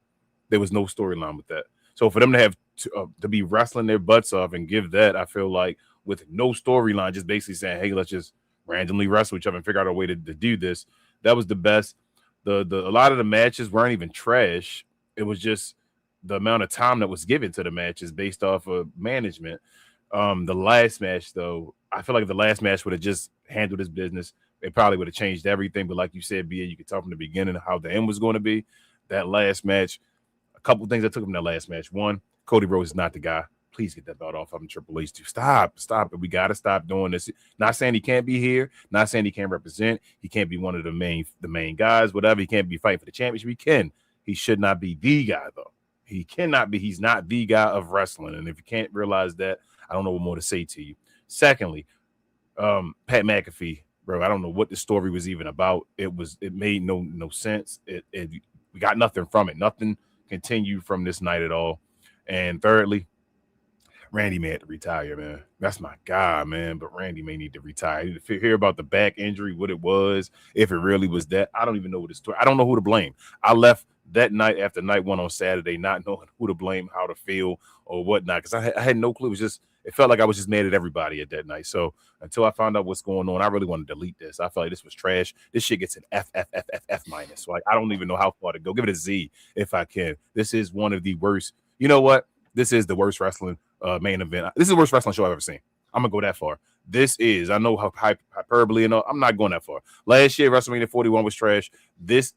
There was no storyline with that. So for them to have to be wrestling their butts off and give that, I feel like with no storyline, just basically saying, "Hey, let's just randomly wrestle each other and figure out a way to do this." That was the best. The a lot of the matches weren't even trash. It was just the amount of time that was given to the matches based off of management. The last match, though, I feel like the last match would have just handled his business. It probably would have changed everything. But like you said, BA, you could tell from the beginning how the end was going to be. That last match, a couple things that took him that last match. One, Cody Rhodes is not the guy. Please get that belt off of him, Triple H. Stop it. We got to stop doing this. Not saying he can't be here. Not saying he can't represent. He can't be one of the main guys, whatever. He can't be fighting for the championship. He can. He should not be the guy, though. He cannot be. He's not the guy of wrestling. And if you can't realize that, I don't know what more to say to you. Secondly, Pat McAfee, bro, I don't know what the story was even about. It made no sense. We got nothing from it. Nothing continued from this night at all. And thirdly, Randy may have to retire, man. That's my guy, man. But Randy may need to retire. I need to hear about the back injury, what it was, if it really was that. I don't even know what the story. I don't know who to blame. I left that night after night one on Saturday, not knowing who to blame, how to feel, or whatnot, because I had no clue. It felt like I was just mad at everybody at that night. So until I found out what's going on, I really want to delete this. I felt like this was trash. This shit gets an F minus. So I don't even know how far to go. Give it a Z if I can. This is one of the worst. You know what? This is the worst wrestling main event. This is the worst wrestling show I've ever seen. I'm gonna go that far. I know how hyperbole and all. I'm not going that far. Last year, WrestleMania 41 was trash. This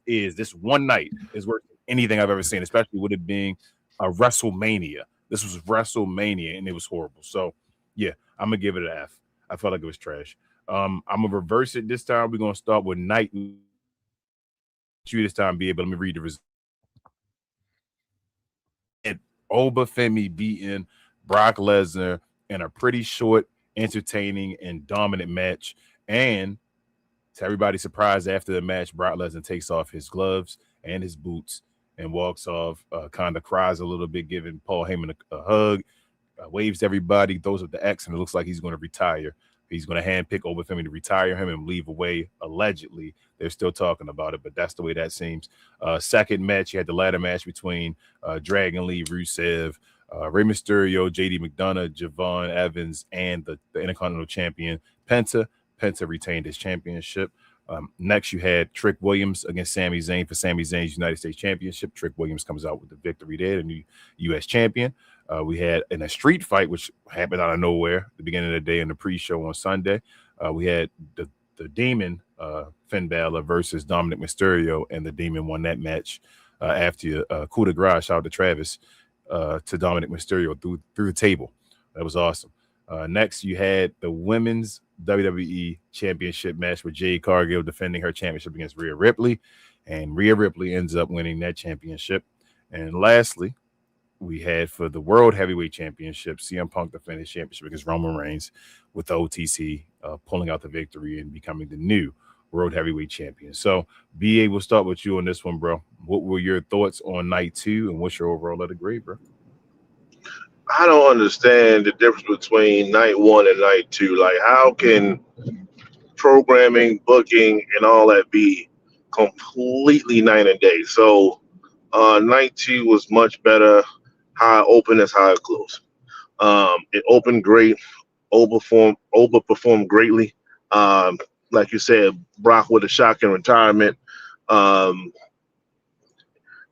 one night is worth anything I've ever seen, especially with it being a WrestleMania. This was WrestleMania, and it was horrible. So, yeah, I'm gonna give it an F. I felt like it was trash. I'm gonna reverse it this time. We're gonna start with night. This time, be able. Let me read the results. Obafemi beating Brock Lesnar in a pretty short, entertaining, and dominant match. And to everybody's surprise, after the match, Brock Lesnar takes off his gloves and his boots and walks off, kind of cries a little bit, giving Paul Heyman a hug, waves to everybody, throws up the X, and it looks like he's going to retire. He's going to handpick Obafemi to retire him and leave away, allegedly. They're still talking about it, but that's the way that seems. Second match, you had the ladder match between Dragon Lee, Rusev, Rey Mysterio, JD McDonough, Javon Evans, and the Intercontinental Champion, Penta. Penta retained his championship. Next, you had Trick Williams against Sami Zayn for Sami Zayn's United States Championship. Trick Williams comes out with the victory there, the new U.S. champion. We had in a street fight, which happened out of nowhere at the beginning of the day in the pre-show on Sunday. We had the Demon, Finn Balor versus Dominic Mysterio, and the Demon won that match after coup de grace. Shout out to Travis to Dominic Mysterio through the table. That was awesome. Next, you had the women's WWE Championship match with Jade Cargill defending her championship against Rhea Ripley, and Rhea Ripley ends up winning that championship. And lastly, we had for the World Heavyweight Championship, CM Punk defended his championship against Roman Reigns, with the OTC pulling out the victory and becoming the new World Heavyweight Champion. So, BA, we'll start with you on this one, bro. What were your thoughts on night 2, and what's your overall letter grade, bro? I don't understand the difference between night 1 and night 2. Like, how can programming, booking, and all that be completely night and day? So, night 2 was much better. How it opened is how it closed. It opened great. Oba performed greatly. Like you said, Brock with a shocking retirement.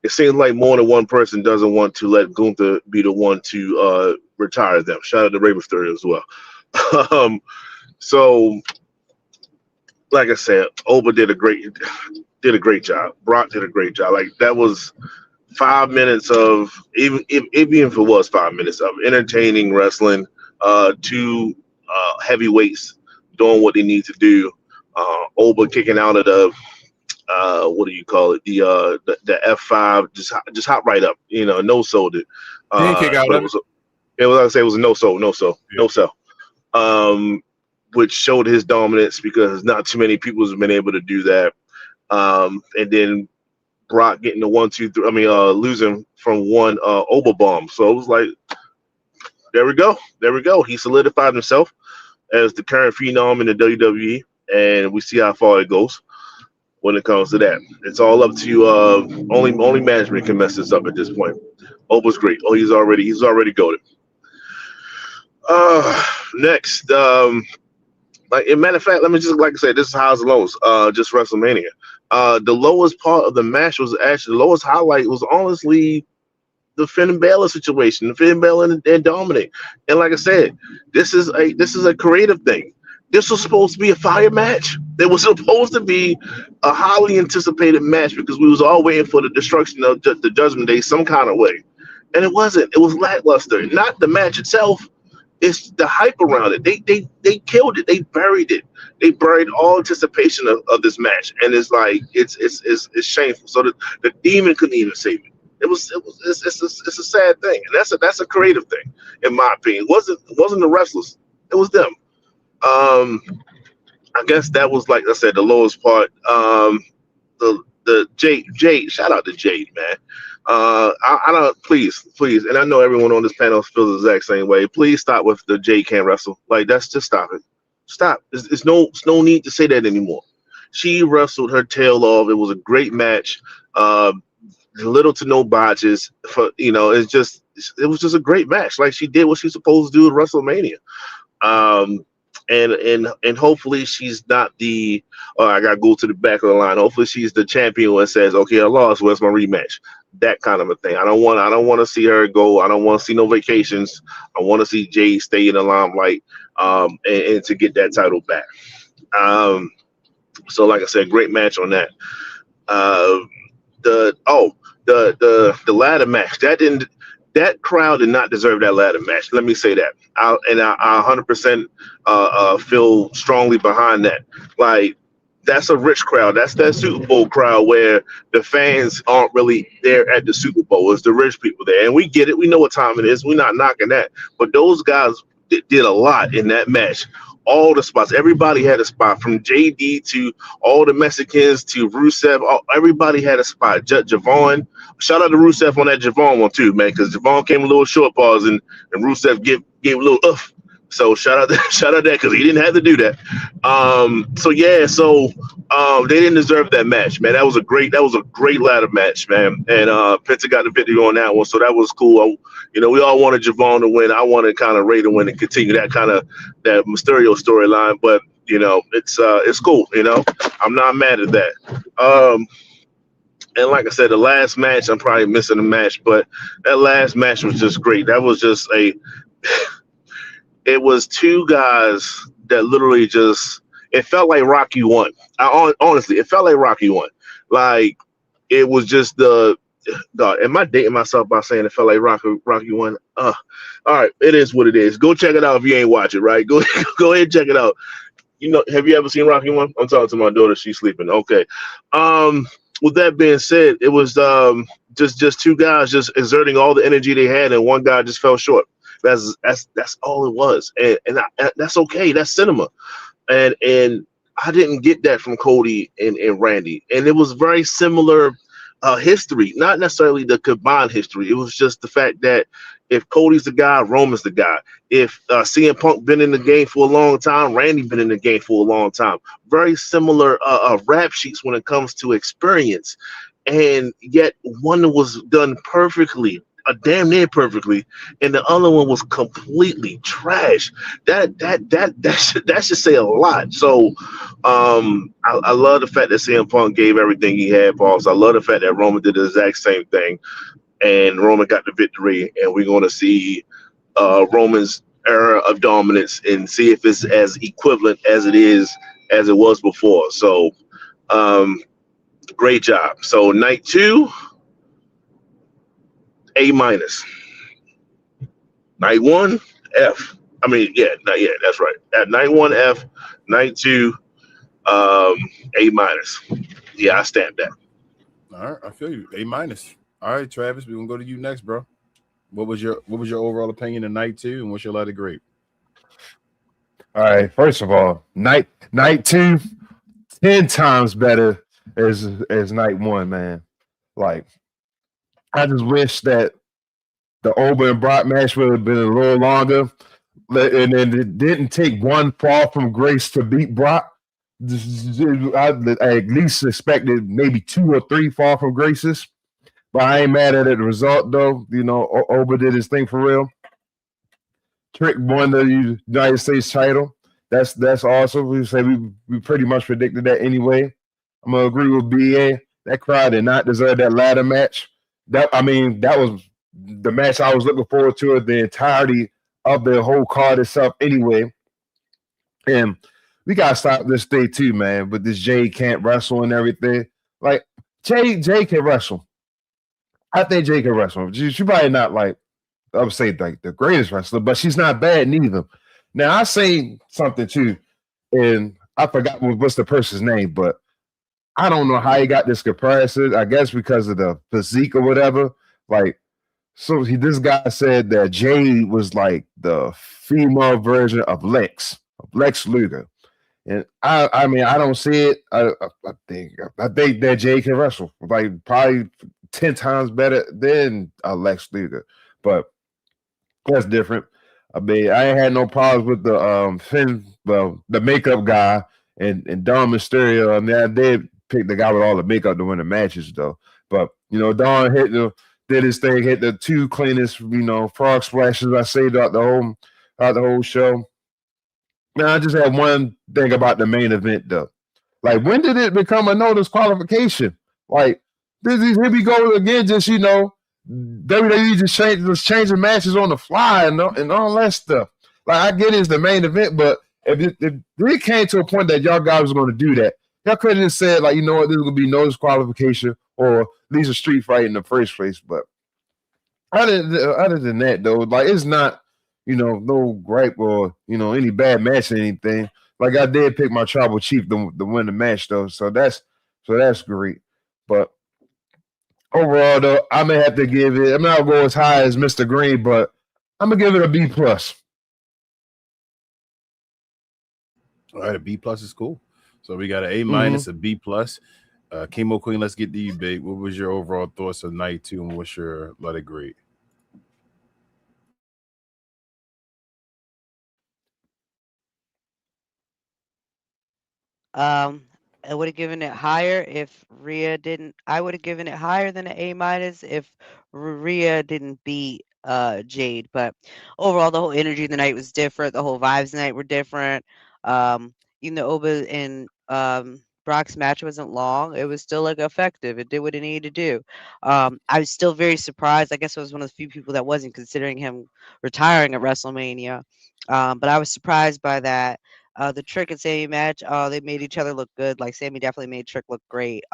It seems like more than one person doesn't want to let Gunther be the one to retire them. Shout out to Rey Mysterio as well. So, like I said, Oba did a great job. Brock did a great job. Like, that was 5 minutes of, even if it was 5 minutes of entertaining wrestling. Two heavyweights doing what they need to do. Oba kicking out of the what do you call it? The F5 just hop right up. No sold it. Kick out of it was, like I say, it was a no sell. Which showed his dominance, because not too many people have been able to do that. And then Brock getting the 1, 2, 3. Losing from one Oba bomb. So it was like, there we go. He solidified himself. as the current phenom in the WWE, and we see how far it goes when it comes to that. It's all up to only management can mess this up at this point. Oba's great. Oh, he's already goated. Next, like, a matter of fact, let me just, like I said, this is highs and lows. Just WrestleMania. The lowest part of the match was actually, the lowest highlight was honestly the Finn Balor situation, the Finn Balor and Dominic. And like I said, this is a creative thing. This was supposed to be a fire match. It was supposed to be a highly anticipated match because we was all waiting for the destruction of the Judgment Day some kind of way, and it wasn't. It was lackluster. Not the match itself. It's the hype around it. They killed it. They buried it. They buried all anticipation of this match, and it's like it's shameful. So the demon couldn't even save it. It's a sad thing, and that's a creative thing, in my opinion. It wasn't the wrestlers. It was them. I guess that was, like I said, the lowest part. The Jade, shout out to Jade, man. I don't, please, and I know everyone on this panel feels the exact same way. Please stop with the Jade can't wrestle. Like, that's just stop it. Stop. It's no need to say that anymore. She wrestled her tail off. It was a great match. Little to no botches. It was just a great match. Like, she did what she's supposed to do at WrestleMania. And hopefully she's not the I gotta go to the back of the line. Hopefully she's the champion and says, okay, I lost, where's my rematch? That kind of a thing. I don't want to see her go. I don't want to see no vacations. I want to see Jay stay in the limelight, and to get that title back. So like I said, great match on that. The ladder match, that crowd did not deserve that ladder match. Let me say that. I 100% feel strongly behind that. Like, that's a rich crowd. That's that Super Bowl crowd where the fans aren't really there at the Super Bowl. It's the rich people there. And we get it. We know what time it is. We're not knocking that. But those guys did a lot in that match. All the spots. Everybody had a spot, from JD to all the Mexicans to Rusev. Everybody had a spot. Javon. Shout out to Rusev on that Javon one too, man, because Javon came a little short pause and Rusev gave a little oof. So shout out that because he didn't have to do that. They didn't deserve that match, man. That was a great ladder match, man. And Penta got the victory on that one, so that was cool. We all wanted Javon to win. I wanted kind of Ray to win and continue that Mysterio storyline. But it's cool. I'm not mad at that. And like I said, the last match, I'm probably missing a match, but that last match was just great. That was just it was two guys that literally it felt like Rocky won. Honestly, it felt like Rocky won. Like, it was just God, am I dating myself by saying it felt like Rocky won? All right, it is what it is. Go check it out if you ain't watch it, right? Go ahead and check it out. Have you ever seen Rocky 1? I'm talking to my daughter. She's sleeping. Okay. With that being said, it was just two guys just exerting all the energy they had, and one guy just fell short. That's all it was, and that's okay. That's cinema, and I didn't get that from Cody and Randy, and it was very similar history, not necessarily the combined history. It was just the fact that if Cody's the guy, Roman's the guy. If CM Punk been in the game for a long time, Randy been in the game for a long time. Very similar rap sheets when it comes to experience, and yet one was done perfectly, damn near perfectly, and the other one was completely trash. That should say a lot. So I love the fact that CM Punk gave everything he had, Pauls. I love the fact that Roman did the exact same thing, and Roman got the victory, and we're going to see Roman's era of dominance and see if it's as equivalent as it was before. So great job. So night 2, A-. Night 1, F. That's right. At night 1, F. Night 2, A-. Yeah, I stamp that. All right, I feel you. A-. All right, Travis, we're gonna go to you next, bro. What was your overall opinion of night 2, and what's your letter grade? All right, first of all, night 2, 10 times better as night 1, man. Like, I just wish that the Oba and Brock match would have been a little longer. and then it didn't take one fall from grace to beat Brock. I at least expected maybe 2 or 3 fall from graces, but I ain't mad at it. The result, though, Oba did his thing for real. Trick won the United States title. That's awesome. We say we pretty much predicted that anyway. I'm gonna agree with BA. That crowd did not deserve that ladder match. That was the match I was looking forward to the entirety of the whole card itself anyway. And we gotta stop this thing too, man. But this Jay can't wrestle and everything. Like Jay can wrestle. I think Jay can wrestle. She probably not like I would say like the greatest wrestler, but she's not bad neither. Now I say something too, and I forgot what's the person's name, but I don't know how he got this comparison. I guess because of the physique or whatever. Like, so this guy said that Jade was like the female version of Lex Luger. And I mean, I don't see it. I think that Jade can wrestle like probably 10 times better than Lex Luger, but that's different. I mean, I ain't had no problems with the makeup guy and Dom Mysterio. I mean, I did pick the guy with all the makeup to win the matches though. But Dom did his thing, hit the 2 cleanest, frog splashes I say throughout the whole show. Now I just have one thing about the main event though. Like, when did it become a no disqualification? Like, here we go again, just WWE just changing matches on the fly and all that stuff. Like, I get it's the main event, but if it came to a point that y'all guys was going to do that, y'all could have said, like, you know what, this is going to be no disqualification or at least a street fight in the first place. But other than that, though, like, it's not, no gripe or, any bad match or anything. Like, I did pick my tribal chief to win the match, though. So that's great. But overall, though, I may have to give it. I'm not gonna go as high as Mr. Green, but I'm gonna give it a B plus. All right, a B plus is cool. So we got an A minus, a B plus. Chemo Queen, let's get to you, babe. What was your overall thoughts of night 2, and what's your letter grade? I would have given it higher if Rhea didn't. I would have given it higher than an A minus if Rhea didn't beat Jade. But overall, the whole energy of the night was different. The whole vibes of the night were different. Even though Oba and Brock's match wasn't long, it was still like effective. It did what it needed to do. I was still very surprised. I guess I was one of the few people that wasn't considering him retiring at WrestleMania. But I was surprised by that. The Trick and Sammy match, they made each other look good. Like, Sammy definitely made Trick look great.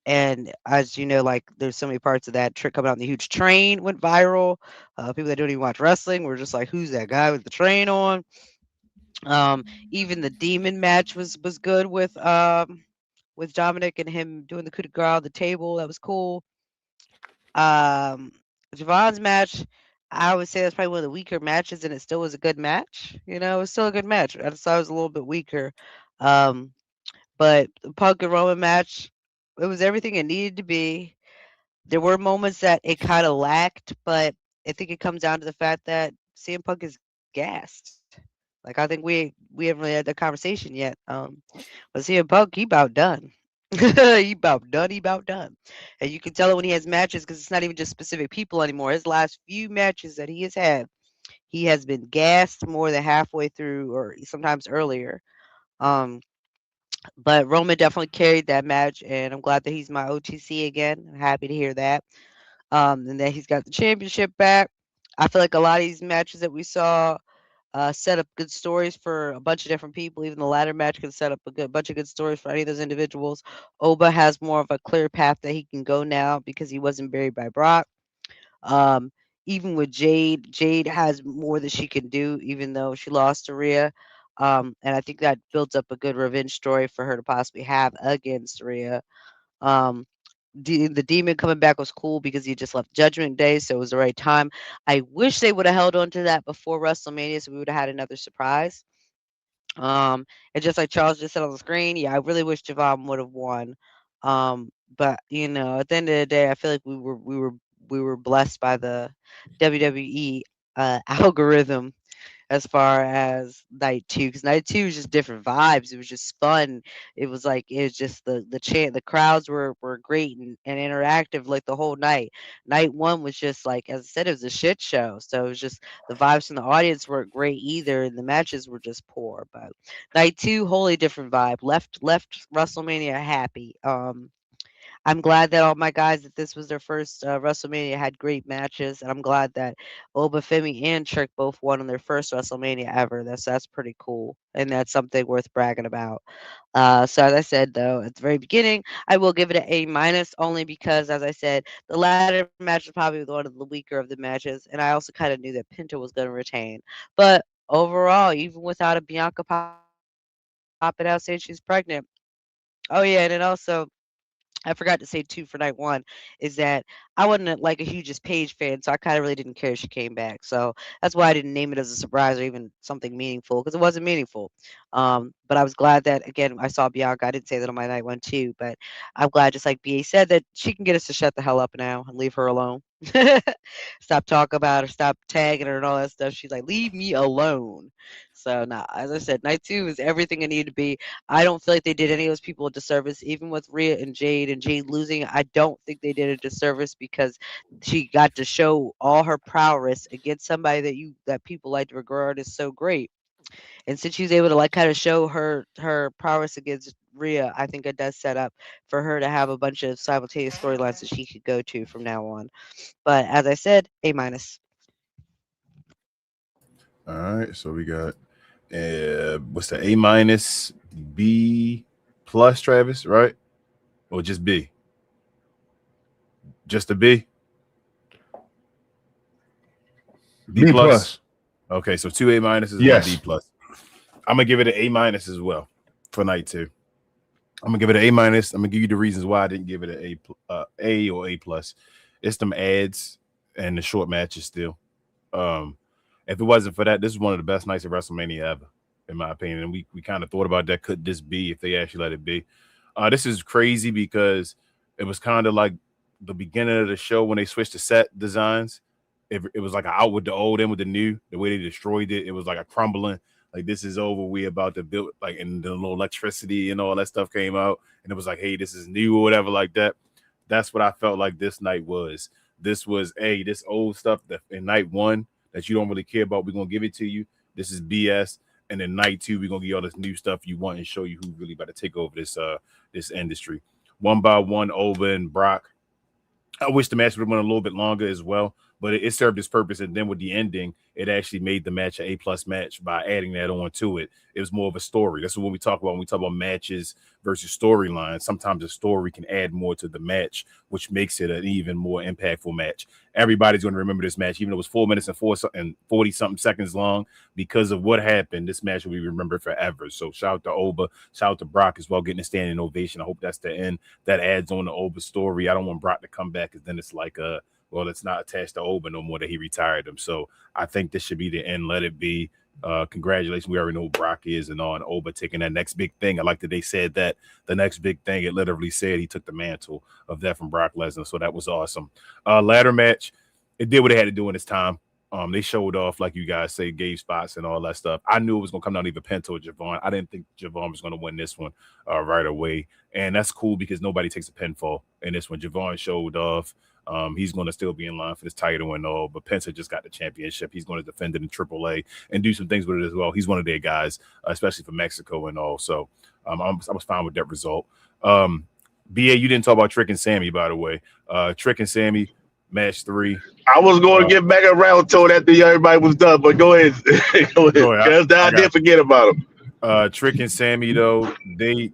And as you know, like, there's so many parts of that. Trick coming out in the huge train went viral. People that don't even watch wrestling were just like, "Who's that guy with the train on?" Even the Demon match was good with Dominic and him doing the coup de grace on the table. That was cool. Javon's match, I would say that's probably one of the weaker matches, and it still was a good match. It was still a good match. I just thought it was a little bit weaker. But the Punk and Roman match, it was everything it needed to be. There were moments that it kind of lacked, but I think it comes down to the fact that CM Punk is gassed. Like, I think we haven't really had that conversation yet. But CM Punk, he about done. He about done. And you can tell it when he has matches because it's not even just specific people anymore. His last few matches that he has had, he has been gassed more than halfway through or sometimes earlier. But Roman definitely carried that match, and I'm glad that he's my OTC again. I'm happy to hear that. And that he's got the championship back. I feel like a lot of these matches that we saw set up good stories for a bunch of different people. Even the ladder match can set up a bunch of good stories for any of those individuals. Oba has more of a clear path that he can go now because he wasn't buried by Brock. Um, Even with Jade has more that she can do, even though she lost to Rhea. And I think that builds up a good revenge story for her to possibly have against Rhea. Um, the Demon coming back was cool because he just left Judgment Day, so it was the right time. I wish they would have held on to that before WrestleMania, so we would have had another surprise. And just like Charles just said on the screen, yeah, I really wish Javon would have won. But at the end of the day, I feel like we were blessed by the WWE algorithm as far as night two, because night two was just different vibes. It was just fun. It was just the crowds were great and interactive like the whole night. Night one was just like, as I said, it was a shit show. So it was just the vibes from the audience weren't great either, and the matches were just poor. But night two, wholly different vibe. Left WrestleMania happy. I'm glad that all my guys that this was their first WrestleMania had great matches, and I'm glad that Obafemi and Trick both won on their first WrestleMania ever. That's pretty cool, and that's something worth bragging about. So as I said though at the very beginning, I will give it an A minus only because, as I said, the ladder match was probably one of the weaker of the matches, and I also kind of knew that Pinto was going to retain. But overall, even without a Bianca popping out saying she's pregnant, oh yeah, and then also I forgot to say too for night one is that I wasn't like a hugest Paige fan, so I kind of really didn't care if she came back. So that's why I didn't name it as a surprise or even something meaningful because it wasn't meaningful. But I was glad that again I saw Bianca. I didn't say that on my night one too, but I'm glad, just like BA said, that she can get us to shut the hell up now and leave her alone. Stop talking about her, stop tagging her and all that stuff. She's like, leave me alone. So nah, as I said, night two is everything it needed to be. I don't feel like they did any of those people a disservice, even with Rhea and Jade losing. I don't think they did a disservice because she got to show all her prowess against somebody that people like to regard as so great. And since she was able to like kind of show her prowess against Rhea, I think it does set up for her to have a bunch of simultaneous storylines that she could go to from now on. But as I said, A minus. All right, so we got what's the A minus, B plus, Travis, right? Or just B? Just a B? B plus. Okay, so two A minuses, Yes. one B plus. I'm gonna give it an A minus as well for night two. I'm gonna give it an A minus. I'm gonna give you the reasons why I didn't give it an A or A plus. It's them ads and the short matches still. If it wasn't for that, this is one of the best nights of WrestleMania ever, in my opinion. And we kind of thought about that. Could this be if they actually let it be? This is crazy because it was kind of like the beginning of the show when they switched to set designs. It was like an out with the old, in with the new. The way they destroyed it, it was like a crumbling. Like, this is over. We about to build, like, and the little electricity and all that stuff came out, and it was like, hey, this is new or whatever, like that. That's what I felt like this night was. This was this old stuff that in night one that you don't really care about. We're gonna give it to you. This is BS. And then night two, we're gonna give you all this new stuff you want and show you who's really about to take over this industry. One by one, Oba and Brock. I wish the match would have went a little bit longer as well, but it served its purpose. And then with the ending, it actually made the match an A plus match by adding that on to it. It was more of a story. That's what we talk about when we talk about matches versus storylines. Sometimes a story can add more to the match, which makes it an even more impactful match. Everybody's going to remember this match, even though it was 4 minutes and 40 something seconds long. Because of what happened, this match will be remembered forever. So shout out to Oba, shout out to Brock as well, getting a standing ovation. I hope that's the end. That adds on the Oba story. I don't want Brock to come back because then it's like well, it's not attached to Oba no more that he retired him. So I think this should be the end. Let it be. Congratulations. We already know who Brock is and all, and Oba taking that next big thing. I like that they said that the next big thing, it literally said he took the mantle of that from Brock Lesnar. So that was awesome. Ladder match, it did what it had to do in its time. They showed off, like you guys say, gave spots and all that stuff. I knew it was going to come down to either Pinto or Javon. I didn't think Javon was going to win this one right away. And that's cool because nobody takes a pinfall in this one. Javon showed off. He's going to still be in line for this title and all, but Penta just got the championship. He's going to defend it in AAA and do some things with it as well. He's one of their guys, especially for Mexico and all. So I was fine with that result. BA, you didn't talk about Trick and Sammy, by the way. Trick and Sammy, match 3. I was going to get back around to it after everybody was done, but go ahead. Go ahead. I didn't forget about them. Trick and Sammy, though,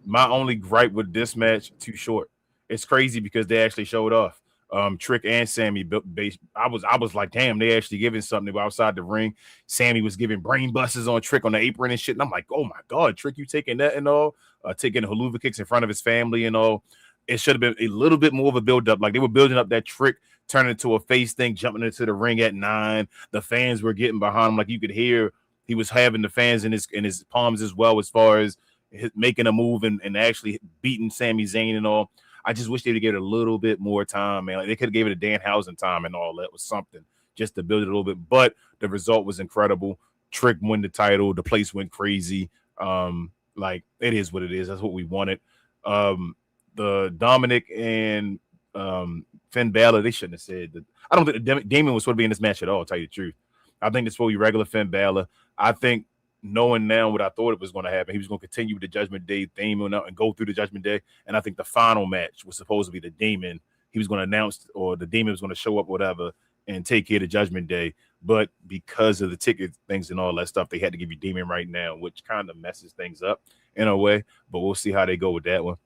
my only gripe with this match, too short. It's crazy because they actually showed off. Trick and Sammy I was like, damn, they actually giving something outside the ring. Sammy was giving brain busters on Trick on the apron and shit. And I'm like, oh my God, Trick, you taking that and all, taking the haluva kicks in front of his family and all. It should have been a little bit more of a build-up. Like, they were building up that Trick turning into a face thing, jumping into the ring at 9. The fans were getting behind him. Like, you could hear he was having the fans in his palms as well, as far as making a move and actually beating Sami Zayn and all. I just wish they would give it a little bit more time, man. Like, they could have gave it a Danhausen time and all that was something just to build it a little bit. But the result was incredible. Trick win the title. The place went crazy. Like it is what it is. That's what we wanted. The Dominic and Finn Balor, they shouldn't have said that. I don't think Damon was supposed to be in this match at all, I'll tell you the truth. I think it's supposed to be regular Finn Balor. I think knowing now what I thought it was going to happen, he was going to continue with the Judgment Day theme and go through the Judgment Day. And I think the final match was supposed to be the Demon. He was going to announce, or the Demon was going to show up, whatever, and take care of the Judgment Day. But because of the ticket things and all that stuff, they had to give you Demon right now, which kind of messes things up in a way. But we'll see how they go with that one.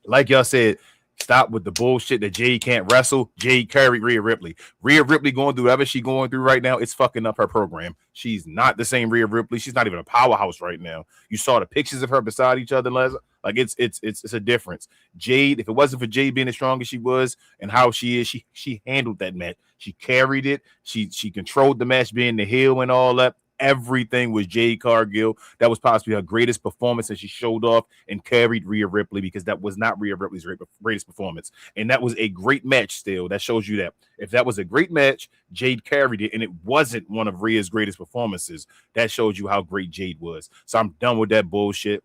Like y'all said, stop with the bullshit that Jade can't wrestle. Jade carried Rhea Ripley. Rhea Ripley going through whatever she's going through right now, it's fucking up her program. She's not the same Rhea Ripley. She's not even a powerhouse right now. You saw the pictures of her beside each other, like it's a difference. Jade, if it wasn't for Jade being as strong as she was and how she is, she handled that match. She carried it. She controlled the match, being the heel and all that. Everything was Jade Cargill. That was possibly her greatest performance, and she showed off and carried Rhea Ripley, because that was not Rhea Ripley's greatest performance. And that was a great match still. That shows you that. If that was a great match, Jade carried it, and it wasn't one of Rhea's greatest performances. That shows you how great Jade was. So I'm done with that bullshit.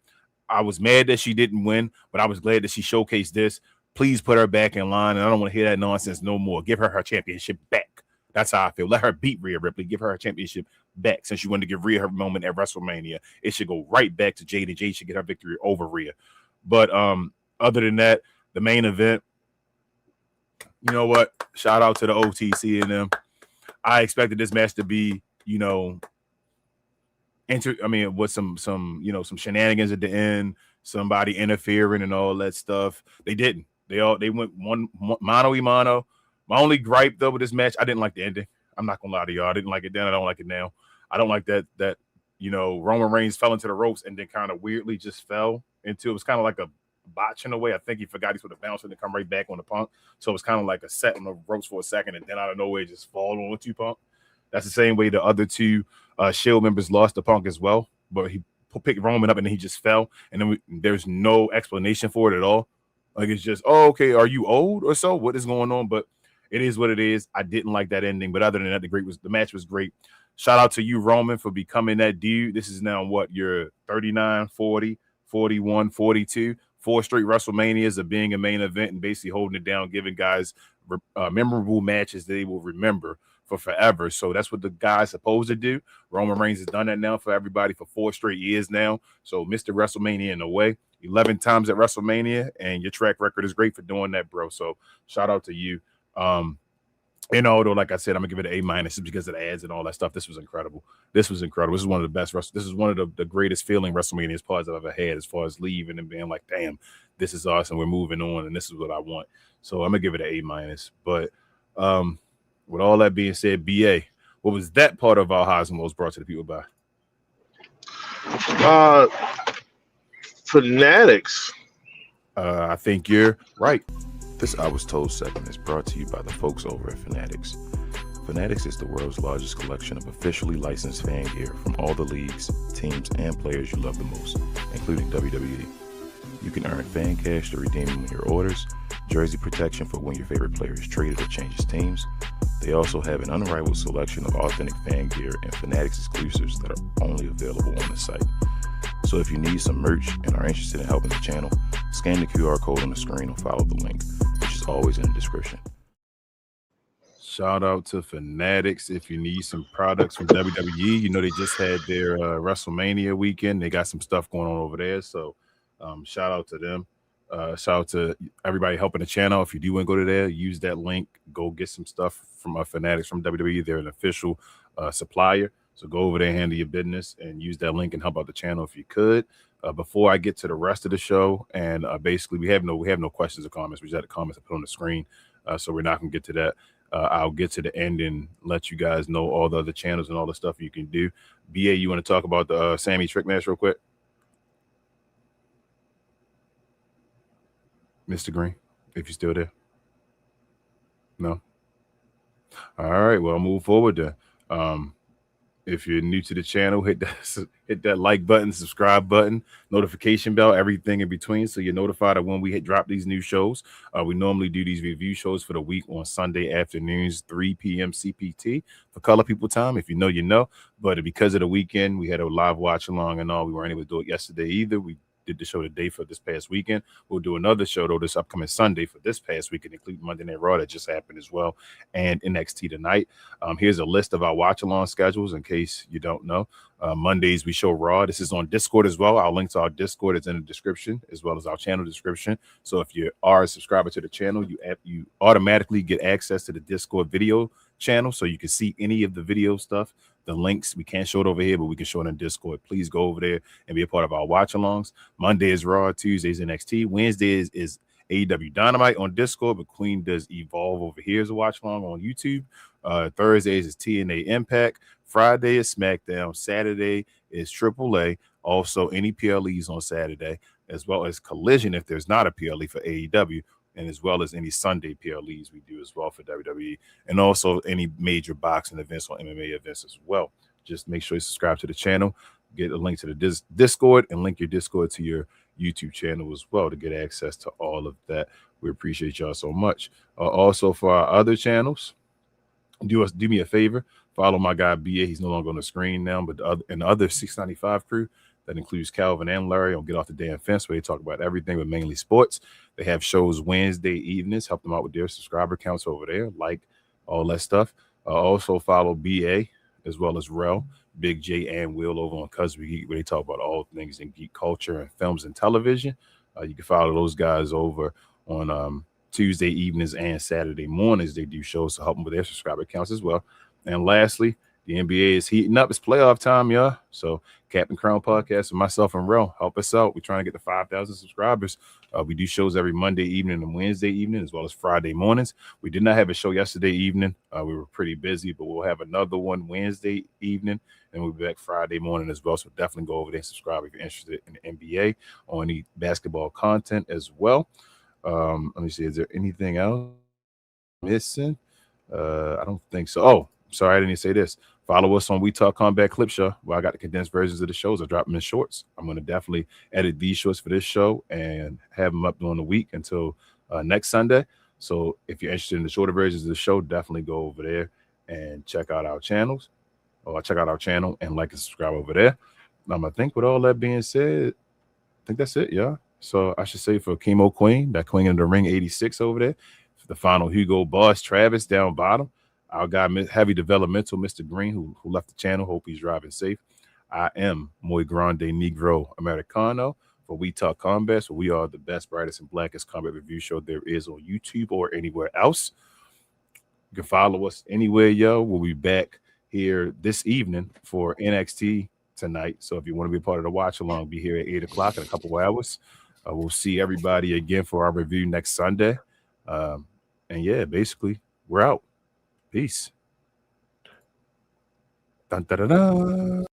I was mad that she didn't win, but I was glad that she showcased this. Please put her back in line, and I don't want to hear that nonsense no more. Give her championship back. That's how I feel. Let her beat Rhea Ripley. Give her championship back. Since you wanted to give Rhea her moment at WrestleMania, it should go right back to Jade, and Jade should get her victory over Rhea. But other than that, the main event, you know what? Shout out to the OTC and them. I expected this match to be, with some shenanigans at the end, somebody interfering and all that stuff. They didn't. They went one mano y mano. My only gripe though with this match, I didn't like the ending. I'm not gonna lie to y'all. I didn't like it then. I don't like it now. I don't like that Roman Reigns fell into the ropes and then kind of weirdly just fell into. It was kind of like a botch in a way. I think he forgot he sort of bounced and then come right back on the Punk. So it was kind of like a set on the ropes for a second and then out of nowhere just fall onto Punk. That's the same way the other two Shield members lost to Punk as well. But he picked Roman up and then he just fell, and then there's no explanation for it at all. Like it's just, oh, okay, are you old or so? What is going on? But it is what it is. I didn't like that ending, but other than that, the match was great. Shout out to you, Roman, for becoming that dude. This is now what, you're 39, 40, 41, 42, 4 straight WrestleManias of being a main event and basically holding it down, giving guys memorable matches they will remember for forever. So that's what the guy's supposed to do. Roman Reigns has done that now for everybody for 4 straight years now. So Mr. WrestleMania in a way, 11 times at WrestleMania, and your track record is great for doing that, bro. So shout out to you. Though, like I said, I'm gonna give it an A- because of the ads and all that stuff. This was incredible. This is one of the best. This is one of the greatest feeling WrestleMania parts I've ever had, as far as leaving and being like, damn, this is awesome. We're moving on, and this is what I want. So I'm gonna give it an A-. But with all that being said, BA, what was that part of our highs and lows brought to the people by? Fanatics. I think you're right. This I Was Told segment is brought to you by the folks over at Fanatics. Fanatics is the world's largest collection of officially licensed fan gear from all the leagues, teams, and players you love the most, including WWE. You can earn fan cash to redeem them in your orders, jersey protection for when your favorite player is traded or changes teams. They also have an unrivaled selection of authentic fan gear and Fanatics exclusives that are only available on the site. So if you need some merch and are interested in helping the channel, scan the QR code on the screen or follow the link, which is always in the description. Shout out to Fanatics. If you need some products from WWE, they just had their WrestleMania weekend. They got some stuff going on over there. So shout out to them. Shout out to everybody helping the channel. If you do want to go to there, use that link. Go get some stuff from Fanatics from WWE. They're an official supplier. So go over there, handle your business, and use that link and help out the channel if you could. Before I get to the rest of the show, and basically we have no questions or comments. We just had the comments I put on the screen, so we're not gonna get to that. I'll get to the end and let you guys know all the other channels and all the stuff you can do. BA, you want to talk about the Sammy Trick match real quick? Mr. Green, if you're still there. No? All right, well, I'll move forward then. If you're new to the channel, hit that like button, subscribe button, notification bell, everything in between, so you're notified of when we drop these new shows. We normally do these review shows for the week on Sunday afternoons, 3 p.m. CPT for color people time. If you know, you know. But because of the weekend, we had a live watch along and all. We weren't able to do it yesterday either. We did the show today for this past weekend. We'll do another show though this upcoming Sunday for this past weekend, including Monday Night Raw that just happened as well, and NXT tonight. Here's a list of our watch along schedules in case you don't know. Mondays we show Raw. This is on Discord as well. Our link to our Discord is in the description as well as our channel description. So if you are a subscriber to the channel, you automatically get access to the Discord video channel, so you can see any of the video stuff. The links, we can't show it over here, but we can show it in Discord. Please go over there and be a part of our watch alongs. Monday is Raw, Tuesdays NXT, Wednesday is AEW Dynamite on Discord, but Queen does Evolve over here as a watch along on YouTube. Thursdays is TNA Impact. Friday is SmackDown. Saturday is AAA. Also, any PLEs on Saturday, as well as Collision if there's not a PLE for AEW, and as well as any Sunday PLEs we do as well for WWE, and also any major boxing events or MMA events as well. Just make sure you subscribe to the channel, get a link to the Discord, and link your Discord to your YouTube channel as well to get access to all of that. We appreciate y'all so much. Also, for our other channels, do me a favor, follow my guy BA. He's no longer on the screen now, but the other 695 crew, that includes Calvin and Larry on Get Off the Damn Fence, where they talk about everything but mainly sports. They have shows Wednesday evenings. Help them out with their subscriber counts over there, like all that stuff. Also follow BA as well as Rel, Big J, and Will over on Cuz We Geek, where they talk about all things in geek culture and films and television. You can follow those guys over on Tuesday evenings and Saturday mornings. They do shows to help them with their subscriber counts as well. And lastly, the NBA is heating up. It's playoff time, y'all. So Captain Crown Podcast and myself and Rel help us out. We're trying to get to 5,000 subscribers. We do shows every Monday evening and Wednesday evening, as well as Friday mornings. We did not have a show yesterday evening. We were pretty busy, but we'll have another one Wednesday evening, and we'll be back Friday morning as well. So definitely go over there and subscribe if you're interested in the NBA or any basketball content as well. Let me see. Is there anything else missing? I don't think so. Oh, sorry, I didn't even say this. Follow us on We Talk Combat Clip Show, where I got the condensed versions of the shows. I drop them in shorts. I'm going to definitely edit these shorts for this show and have them up during the week until next Sunday. So if you're interested in the shorter versions of the show, definitely go over there and check out our channels, or check out our channel and like and subscribe over there. I think with all that being said, I think that's it, y'all. So I should say for Chemo Queen, that Queen in the Ring 86 over there, for the final Hugo Boss Travis down bottom. Our guy, Heavy Developmental, Mr. Green, who left the channel. Hope he's driving safe. I am Muy Grande Negro Americano for We Talk Combat. So we are the best, brightest, and blackest combat review show there is on YouTube or anywhere else. You can follow us anywhere, yo. We'll be back here this evening for NXT tonight. So if you want to be a part of the watch along, be here at 8 o'clock in a couple of hours. We'll see everybody again for our review next Sunday. And yeah, basically, we're out. Peace. Dun, da, da, da.